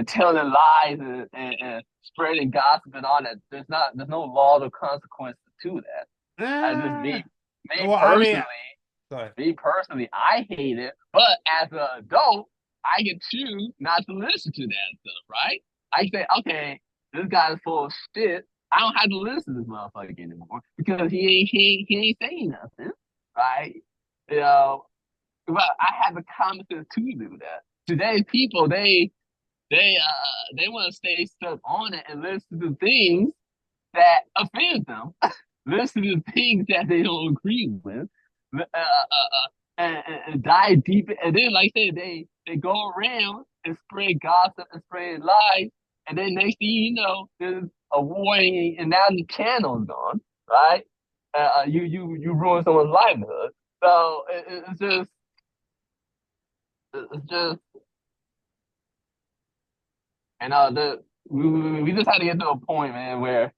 telling lies and spreading gossip and all that. There's no law or consequences to that. I just me personally, I hate it. But as an adult, I can choose not to listen to that stuff, right? I say, okay, this guy is full of shit. I don't have to listen to this motherfucker anymore because he ain't saying nothing, right? You know, but I have the common sense to do that. Today's people, they want to stay stuck on it and listen to things that offend them, listen to things that they don't agree with, and dive deep. And then, like I said, they go around and spread gossip and spread lies, and then next thing you know, there's a war, and now the channel's gone, right? You ruin someone's livelihood. So it's just. And we just had to get to a point, man, where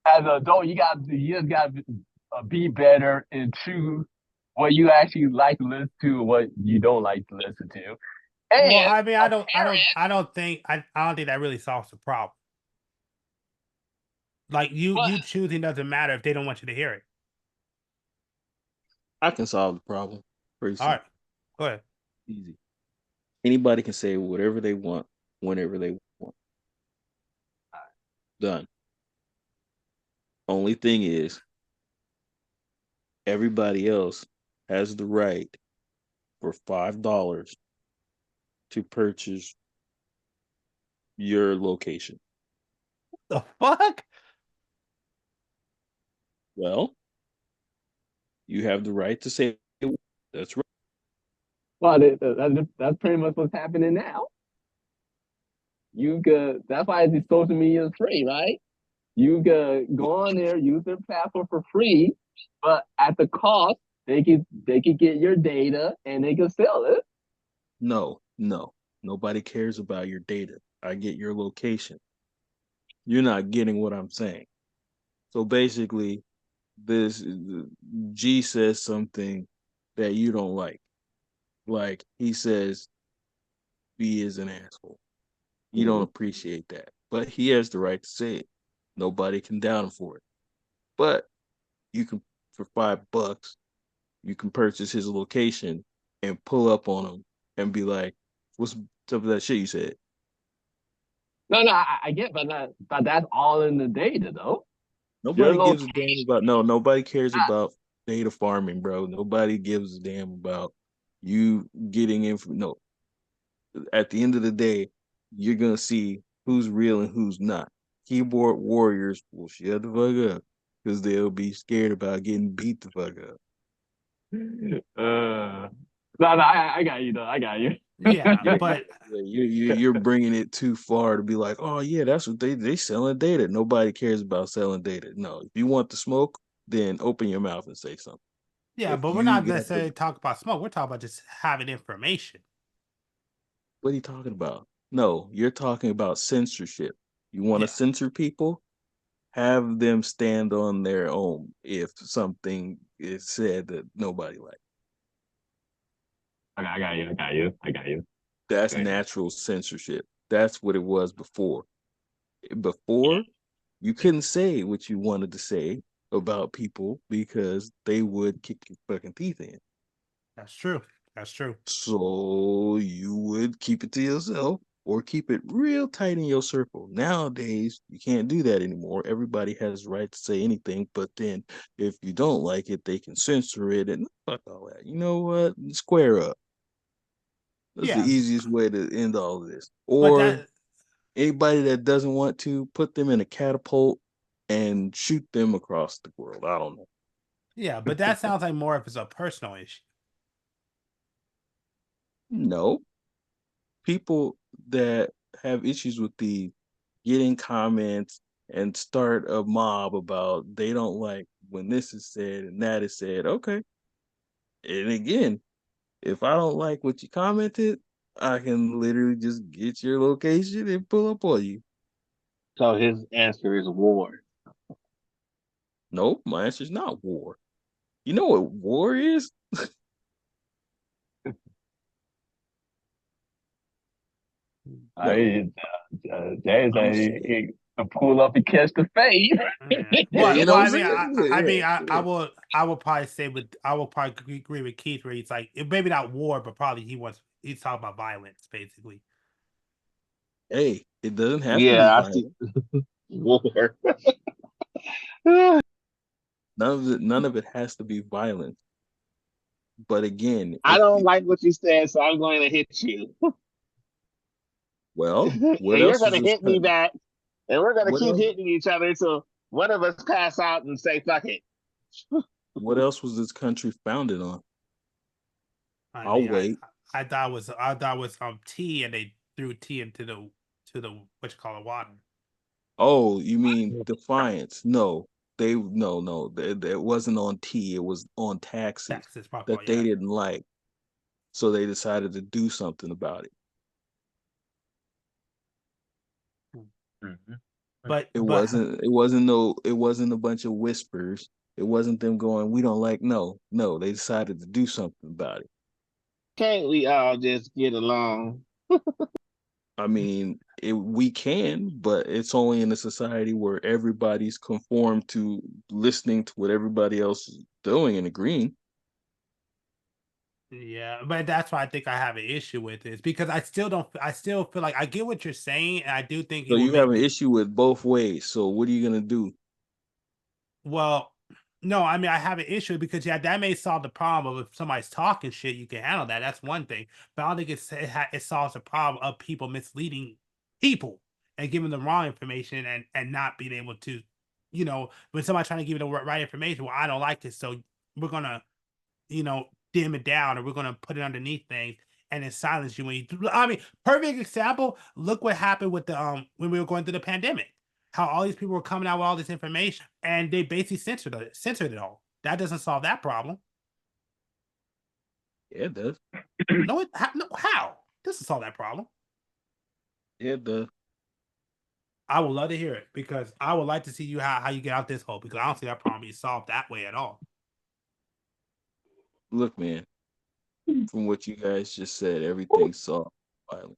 as an adult, you just got to be better and choose what you actually like to listen to and what you don't like to listen to. And well, I mean, I don't think that really solves the problem. Like you choosing doesn't matter if they don't want you to hear it. I can solve the problem. Pretty simple. All right, go ahead. Easy. Anybody can say whatever they want, whenever they want. Done. Only thing is, everybody else has the right for $5 to purchase your location. The fuck? Well, you have the right to say that's right. Well, that's pretty much what's happening now. That's why the social media is free, right? You could go on there, use their platform for free, but at the cost, they could get your data and they can sell it. No. Nobody cares about your data. I get your location. You're not getting what I'm saying. So basically, this G says something that you don't like. Like he says, B is an asshole. You don't appreciate that. but he has the right to say it. Nobody can down him for it. But you can, for $5, you can purchase his location and pull up on him and be like, "What's up with that shit you said?" No, I get, but that's all in the data though. Your Nobody gives a damn location. about nobody cares about data farming, bro. Nobody gives a damn about you getting no. At the end of the day, you're gonna see who's real and who's not. Keyboard warriors will shut the fuck up because they'll be scared about getting beat the fuck up. No, I got you though. I got you. Yeah, but you're bringing it too far to be like, oh yeah, that's what they selling data. Nobody cares about selling data. No, if you want the smoke, then open your mouth and say something. yeah, If but we're you not got necessarily talking about smoke. We're talking about just having information. what are you talking about? No, you're talking about censorship. You want to Yeah. censor people? Have them stand on their own if something is said that nobody likes. I got you. I got you. I got you. That's Okay. natural censorship. That's what it was before. Before, you couldn't say what you wanted to say about people because they would kick your fucking teeth in. That's true. That's true. So you would keep it to yourself or keep it real tight in your circle. Nowadays, you can't do that anymore. Everybody has the right to say anything, but then if you don't like it, they can censor it and fuck all that. You know what? Square up. That's the Yeah, easiest way to end all of this. but Or that anybody that doesn't want to, put them in a catapult and shoot them across the world. I don't know. yeah, but that sounds like more of it's a personal issue. No. People that have issues with the getting comments and start a mob about they don't like when this is said and that is said. Okay. And again, if I don't like what you commented, I can literally just get your location and pull up on you. So his answer is war. Nope, my answer is not war. You know what war is? I No. mean, Jay I'm say saying. he can pull up and catch the fade. Yeah. Yeah, you Well, know well, what I I'm mean, saying? I will probably say I will probably agree with Keith where he's like, maybe not war, but probably he's talking about violence, basically. Hey, it doesn't have to be Yeah, I see violent. war. None of it has to be violent. But again, I don't like what you said, so I'm going to hit you. well, And what you're else going was to this? hit me back. And we're going to What keep else? hitting each other until one of us pass out and say, fuck it. What else was this country founded on? I I'll mean, wait. I thought it was tea, and they threw tea into the what you call it, water. Oh, you mean defiance? No, no. It wasn't on tea. It was on taxes Taxes, my fault, that they yeah. didn't like, so they decided to do something about it. Mm-hmm. But It wasn't. It wasn't no. It wasn't a bunch of whispers. It wasn't them going, "We don't like." No, no. They decided to do something about it. Can't we all just get along? I mean, we can, but it's only in a society where everybody's conformed to listening to what everybody else is doing and agreeing. yeah, but that's why I think I have an issue with this because I still feel like I get what you're saying, and I do think it So will you have make an issue with both ways. So what are you gonna do? well. No, I mean I have an issue because yeah, that may solve the problem of if somebody's talking shit, you can handle that. That's one thing, but I don't think it solves the problem of people misleading people and giving them wrong information and not being able to, when somebody's trying to give you the right information. Well, I don't like this, so we're gonna dim it down or we're gonna put it underneath things and then silence you when you. I mean, perfect example. Look what happened with the when we were going through the pandemic. How all these people were coming out with all this information and they basically censored it all. That doesn't solve that problem. Yeah, it does. No, how? Doesn't solve that problem. Yeah, it does. I would love to hear it because I would like to see you how you get out this hole because I don't see that problem being solved that way at all. Look, man, from what you guys just said, everything's soft violent.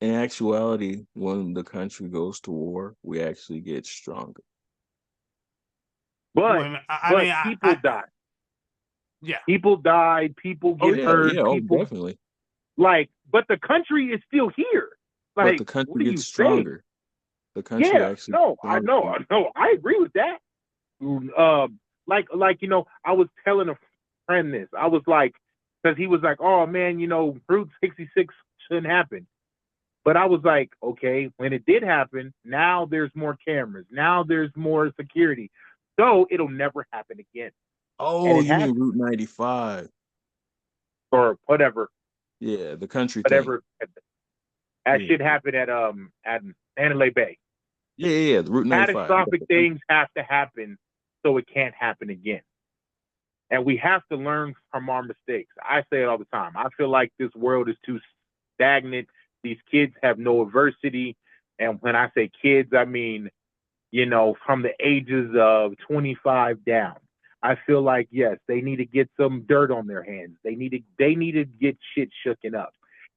In actuality, when the country goes to war, we actually get stronger. But I mean, people die. Yeah, people die. People get hurt. People definitely. but the country is still here. But Like, the country what are you gets stronger. saying? The country Yeah, actually. no, I know, I agree with that. I was telling a friend this. I was like, because he was like, "Oh man, Route 66 shouldn't happen." But I was like, okay, when it did happen, now there's more cameras. Now there's more security. So it'll never happen again. Oh, you mean Route 95? Or whatever. Yeah, the country whatever. thing. That shit happened at Mandalay Bay. Yeah, the Route 95. Catastrophic things have to happen so it can't happen again. And we have to learn from our mistakes. I say it all the time. I feel like this world is too stagnant. These kids have no adversity. And when I say kids, I mean, from the ages of 25 down. I feel like, yes, they need to get some dirt on their hands. They need to get shit shooken up.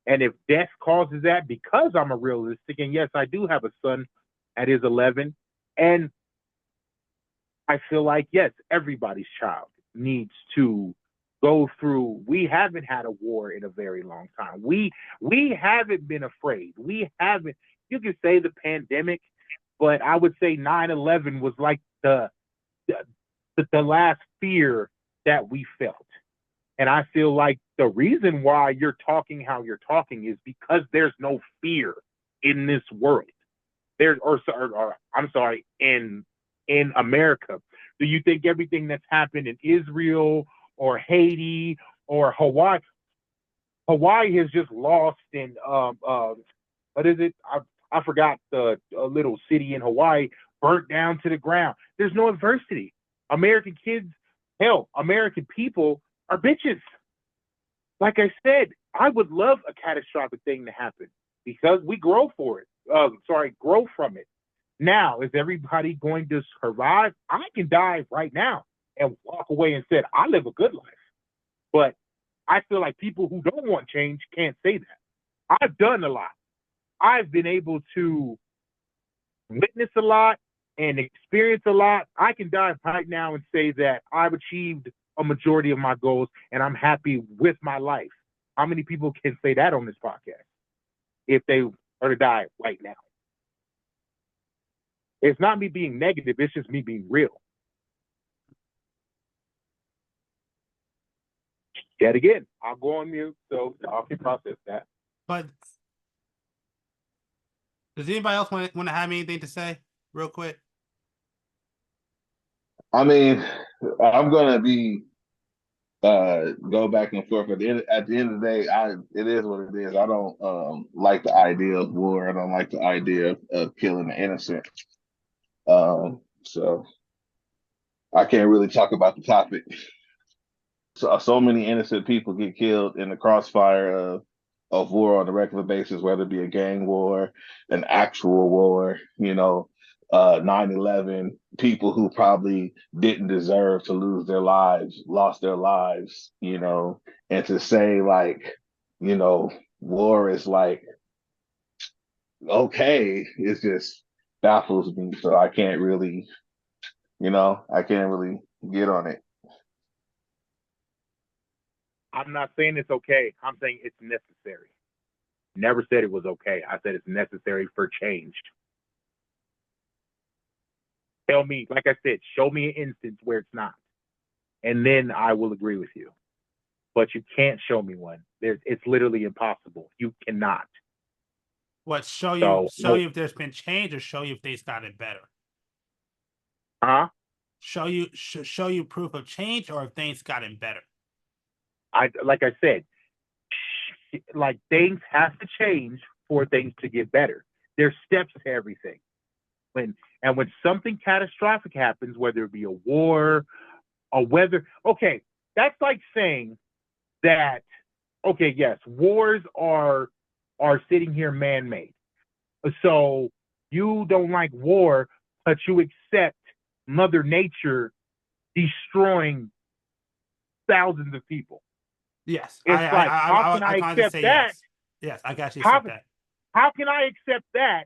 And if death causes that, because I'm a realistic, and yes, I do have a son at his 11, and I feel like, yes, everybody's child needs to go through. We haven't had a war in a very long time. We haven't been afraid. We haven't. You can say the pandemic, but I would say 9/11 was like the last fear that we felt. And I feel like the reason why you're talking how you're talking is because there's no fear in this world. In America. Do you think everything that's happened in Israel or Haiti or Hawaii has just lost in what is it? I forgot the little city in Hawaii burnt down to the ground. There's no adversity. American kids, hell, American people are bitches. Like I said, I would love a catastrophic thing to happen because we grow for it. Grow from it. Now, is everybody going to survive? I can die right now and walk away and say, I live a good life. But I feel like people who don't want change can't say that. I've done a lot. I've been able to witness a lot and experience a lot. I can die right now and say that I've achieved a majority of my goals and I'm happy with my life. How many people can say that on this podcast if they were to die right now? It's not me being negative. It's just me being real. Yet again, I'll go on mute so y'all can process that. But does anybody else want to have anything to say real quick? I mean, I'm gonna be go back and forth. At the end of the day, it is what it is. I don't like the idea of war. I don't like the idea of killing the innocent. So I can't really talk about the topic. So many innocent people get killed in the crossfire of war on a regular basis, whether it be a gang war, an actual war, 9/11, people who probably didn't deserve to lose their lives, lost their lives, and to say war is like, okay, it just baffles me. So I can't really get on it. I'm not saying it's okay. I'm saying it's necessary. Never said it was okay. I said it's necessary for change. Tell me, like I said, show me an instance where it's not. And then I will agree with you. But you can't show me one. It's literally impossible. You cannot. What, show you if there's been change or show you if they've gotten better? Huh? Show you proof of change or if things gotten better? Like I said, like things have to change for things to get better. There's steps to everything. When something catastrophic happens, whether it be a war, a weather, okay, that's like saying that, okay, yes, wars are sitting here man-made. So you don't like war, but you accept Mother Nature destroying thousands of people. Yes, It's how can I accept that? Yes, I got you. Accept that. how can I accept that?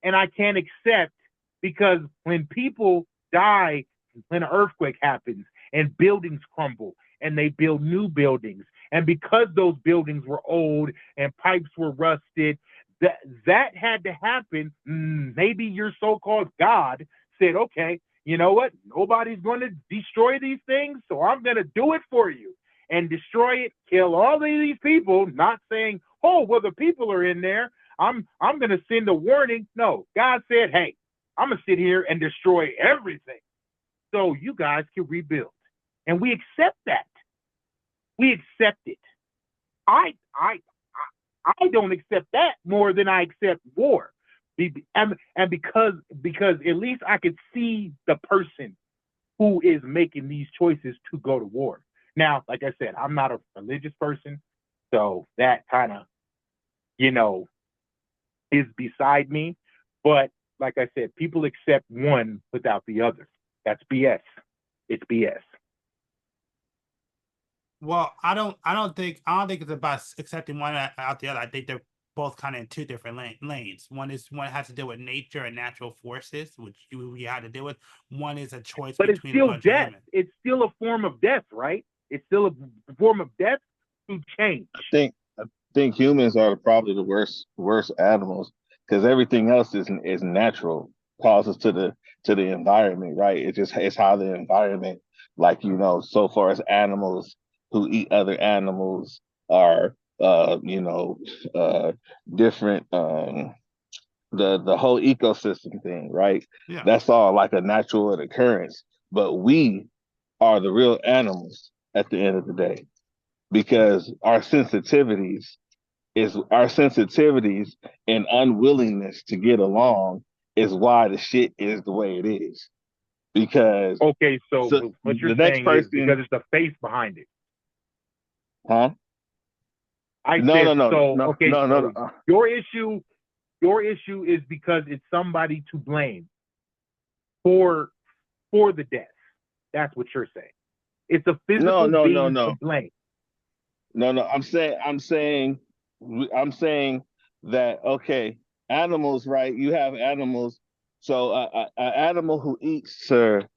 And I can't accept, because when people die, when an earthquake happens and buildings crumble and they build new buildings, and because those buildings were old and pipes were rusted, that had to happen. Maybe your so-called God said, okay, you know what? Nobody's going to destroy these things, so I'm going to do it for you and destroy it, kill all of these people, not saying, oh, well, the people are in there. I'm going to send a warning. No, God said, hey, I'm going to sit here and destroy everything so you guys can rebuild. And we accept that. We accept it. I don't accept that more than I accept war. And because at least I could see the person who is making these choices to go to war. Now, like I said, I'm not a religious person, so that kind of, is beside me. But like I said, people accept one without the other. That's BS. It's BS. Well, I don't think it's about accepting one out the other. I think they're both kind of in two different lanes. One has to deal with nature and natural forces, which we had to deal with. One is a choice but between it's still a bunch death. of humans. It's still a form of death, right? It's still a form of death to change. I think humans are probably the worst animals, because everything else is natural causes to the environment, right? It's how the environment, like, so far as animals who eat other animals are different, the whole ecosystem thing, right? Yeah. That's all like a natural occurrence. But we are the real animals at the end of the day, because our sensitivities and unwillingness to get along is why the shit is the way it is. Because okay, so what you're saying is because it's the face behind it. Huh? No. Your issue is because it's somebody to blame for the death. That's what you're saying. It's a physical being to blame. No. I'm saying that, okay, animals, right? You have animals. So an animal who eats I'm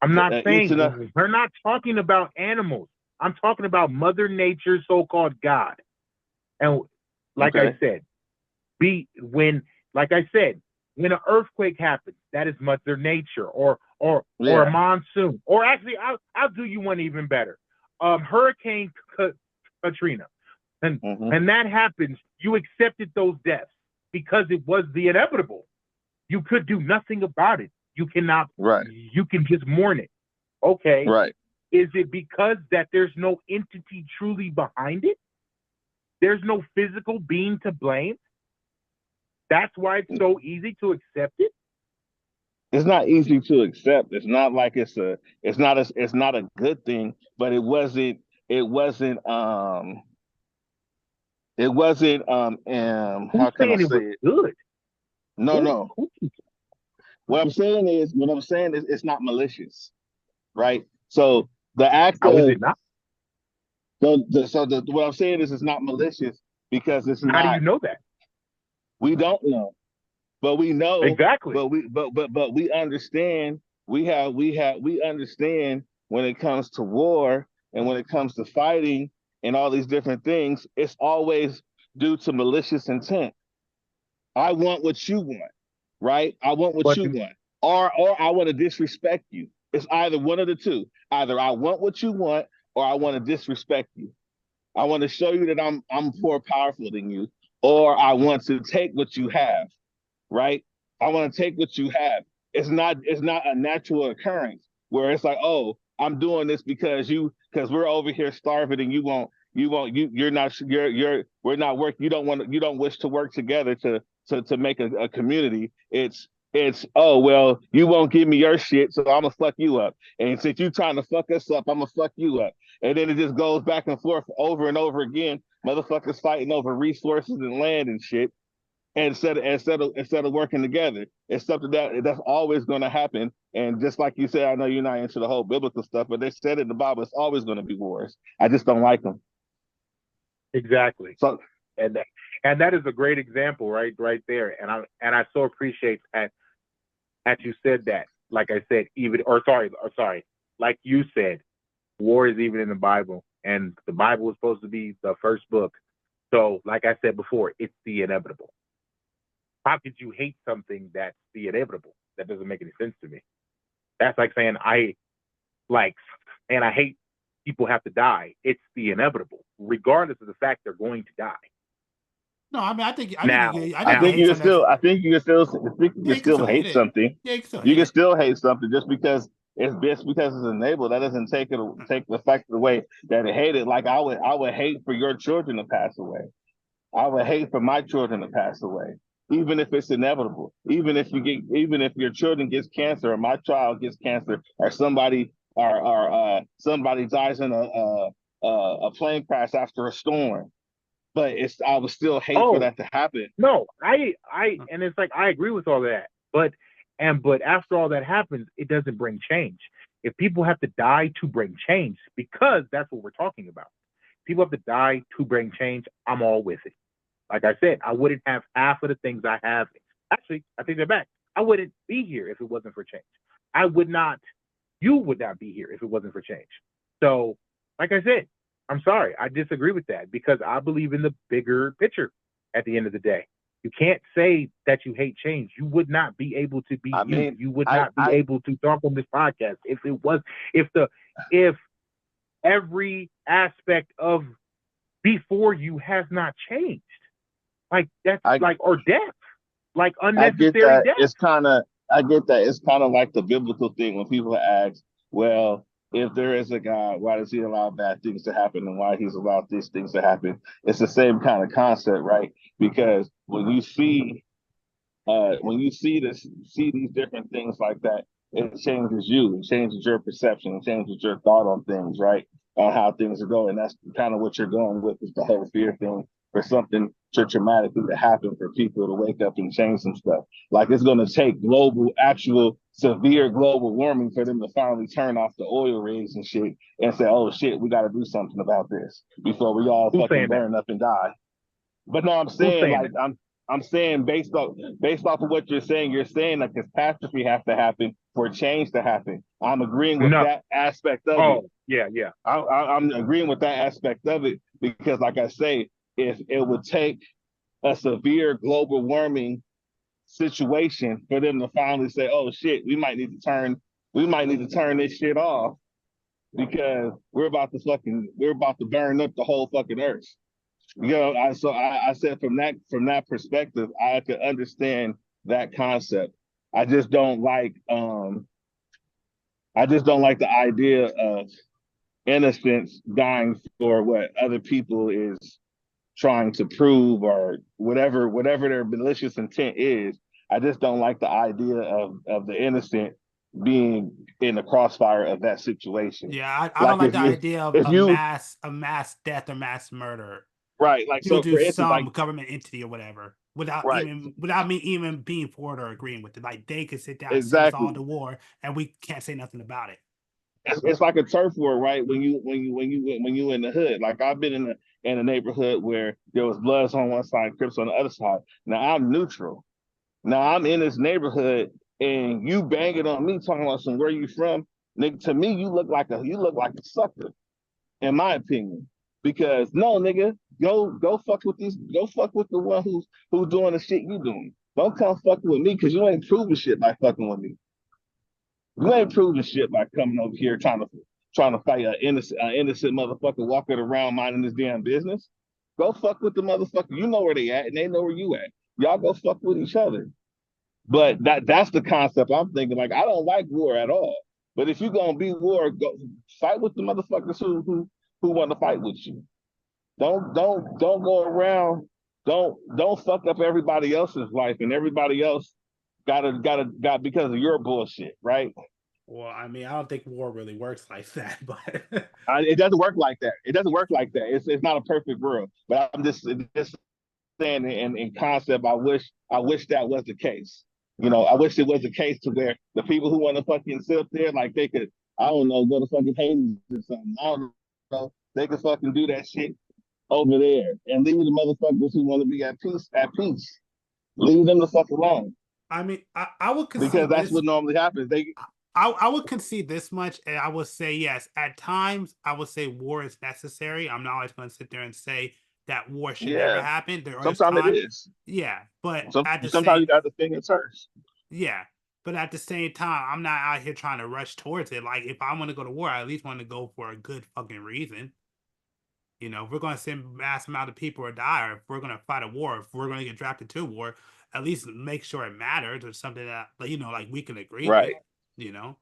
not saying we're not talking about animals. I'm talking about Mother Nature's so-called God. And like I said, when an earthquake happens, that is Mother Nature, or a monsoon, or actually, I'll do you one even better. Hurricane Katrina, and when that happens, you accepted those deaths because it was the inevitable. You could do nothing about it. You cannot. Right. You can just mourn it. Okay. Right. Is it because that there's no entity truly behind it? There's no physical being to blame? That's why it's so easy to accept it? It's not easy to accept. It's not like it's not a good thing, but it wasn't how can I say it? Good. No. What I'm saying is it's not malicious, right? So the act How of is it not? What I'm saying is it's not malicious because it's not. How do you know that? We don't know, but we know exactly. But we understand. We understand when it comes to war and when it comes to fighting and all these different things, it's always due to malicious intent. I want what you want, right? I want what you want, or I want to disrespect you. It's either one of the two. Either I want what you want, or I want to disrespect you. I want to show you that I'm more powerful than you, or I want to take what you have, right? I want to take what you have. It's not a natural occurrence where it's like, oh, I'm doing this because we're over here starving and we're not working. You don't wish to work together to make a community. It's oh, well, you won't give me your shit, so I'm gonna fuck you up. And since you trying to fuck us up, I'm gonna fuck you up. And then it just goes back and forth over and over again. Motherfuckers fighting over resources and land and shit. Instead of working together. It's something that's always going to happen. And just like you said, I know you're not into the whole biblical stuff, but they said in the Bible it's always going to be wars. I just don't like them. Exactly. So and And that is a great example, right there. And I so appreciate that you said that. Like I said, sorry, like you said, war is even in the Bible, and the Bible is supposed to be the first book. So, like I said before, it's the inevitable. How could you hate something that's the inevitable? That doesn't make any sense to me. That's like saying I hate people have to die. It's the inevitable, regardless of the fact they're going to die. No, I mean, I think you can still hate something. Yeah, you can still hate. You can still hate something just because it's enabled. That doesn't take the fact away that it hated. Like I would hate for your children to pass away. I would hate for my children to pass away, even if it's inevitable. Even if your children gets cancer, or my child gets cancer, or somebody dies in a plane crash after a storm. But I would still hate for that to happen. No, and it's like I agree with all that, but after all that happens, it doesn't bring change. If people have to die to bring change, because that's what we're talking about. People have to die to bring change. I'm all with it. Like I said, I wouldn't have half of the things I have. Actually, I take that back. I wouldn't be here if it wasn't for change. You would not be here if it wasn't for change. So, like I said, I'm sorry, I disagree with that, because I believe in the bigger picture at the end of the day. You can't say that you hate change. You would not be able to be you. You would not be able to talk on this podcast if every aspect of before you has not changed. Like that's or death. Like unnecessary death. I get that. It's kind of like the biblical thing when people ask, well, if there is a God, why does he allow bad things to happen, and why he's allowed these things to happen? It's the same kind of concept, right? Because when you see these different things like that, it changes you, it changes your perception, it changes your thought on things, right? On how things are going. That's kind of what you're going with, is the whole fear thing, for something to traumatically to happen, for people to wake up and change some stuff. Like it's going to take actual severe global warming for them to finally turn off the oil rigs and shit and say, oh shit, we got to do something about this before we all fucking burn up and die. But no, I'm saying I'm saying based off of what you're saying a catastrophe has to happen for change to happen. I'm agreeing with that aspect of it. Yeah. I'm agreeing with that aspect of it, because, like I say, if it would take a severe global warming situation for them to finally say, "Oh shit, we might need to turn this shit off because we're about to burn up the whole fucking earth." I said from that perspective, I could understand that concept. I just don't like the idea of innocence dying for what other people is trying to prove, or whatever their malicious intent is. I just don't like the idea of the innocent being in the crossfire of that situation. Yeah, I don't like the idea of a mass death or mass murder. Right, like so for instance, some government entity or whatever, without me even being for it or agreeing with it. Like they could sit down and send us all to war, and we can't say nothing about it. It's like a turf war, right? When you in the hood. Like I've been in a neighborhood where there was Bloods on one side, Crips on the other side. Now I'm neutral. Now I'm in this neighborhood, and you banging on me talking about where you from, nigga. To me, you look like a sucker, in my opinion. Because no, nigga, go fuck with the one who's doing the shit you doing. Don't come fucking with me, because you ain't proving shit by fucking with me. You ain't proving shit by coming over here trying to fight an innocent motherfucker walking around minding his damn business. Go fuck with the motherfucker. You know where they at, and they know where you at. Y'all go fuck with each other. But that's the concept I'm thinking. Like, I don't like war at all. But if you're gonna be war, go fight with the motherfuckers who want to fight with you. Don't go around. Don't fuck up everybody else's life, and everybody else got because of your bullshit, right? Well, I mean, I don't think war really works like that, but it doesn't work like that. It's not a perfect world, but I'm just saying in concept. I wish that was the case. I wish it was the case to where the people who want to fucking sit up there, like they could, I don't know, go to fucking Hades or something. I don't know. They could fucking do that shit over there and leave the motherfuckers who want to be at peace. Leave them the fuck alone. I mean, I would concede because that's this, what normally happens. I would concede this much, and I would say yes. At times, I would say war is necessary. I'm not always going to sit there and say that war should never happen. There are sometimes it is. Yeah, but sometimes you got to think it's first. Yeah, but at the same time, I'm not out here trying to rush towards it. Like, if I want to go to war, I at least want to go for a good fucking reason. You know, if we're going to send mass amount of people or die, or if we're going to fight a war, if we're going to get drafted to war, at least make sure it matters or something that, you know, like we can agree with, you know?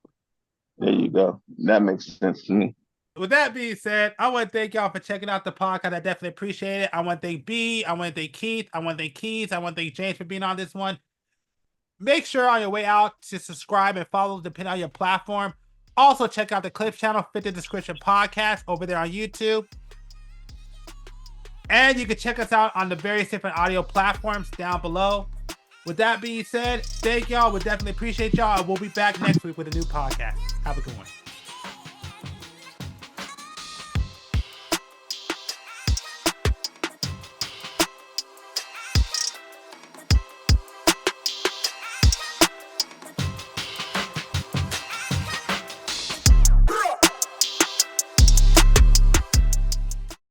There you go. That makes sense to me. With that being said, I want to thank y'all for checking out the podcast. I definitely appreciate it. I want to thank B. I want to thank Keith. I want to thank Keys. I want to thank James for being on this one. Make sure on your way out to subscribe and follow depending on your platform. Also, check out the Clips channel, Fit the Description Podcast, over there on YouTube. And you can check us out on the various different audio platforms down below. With that being said, thank y'all. We definitely appreciate y'all. And we'll be back next week with a new podcast. Have a good one.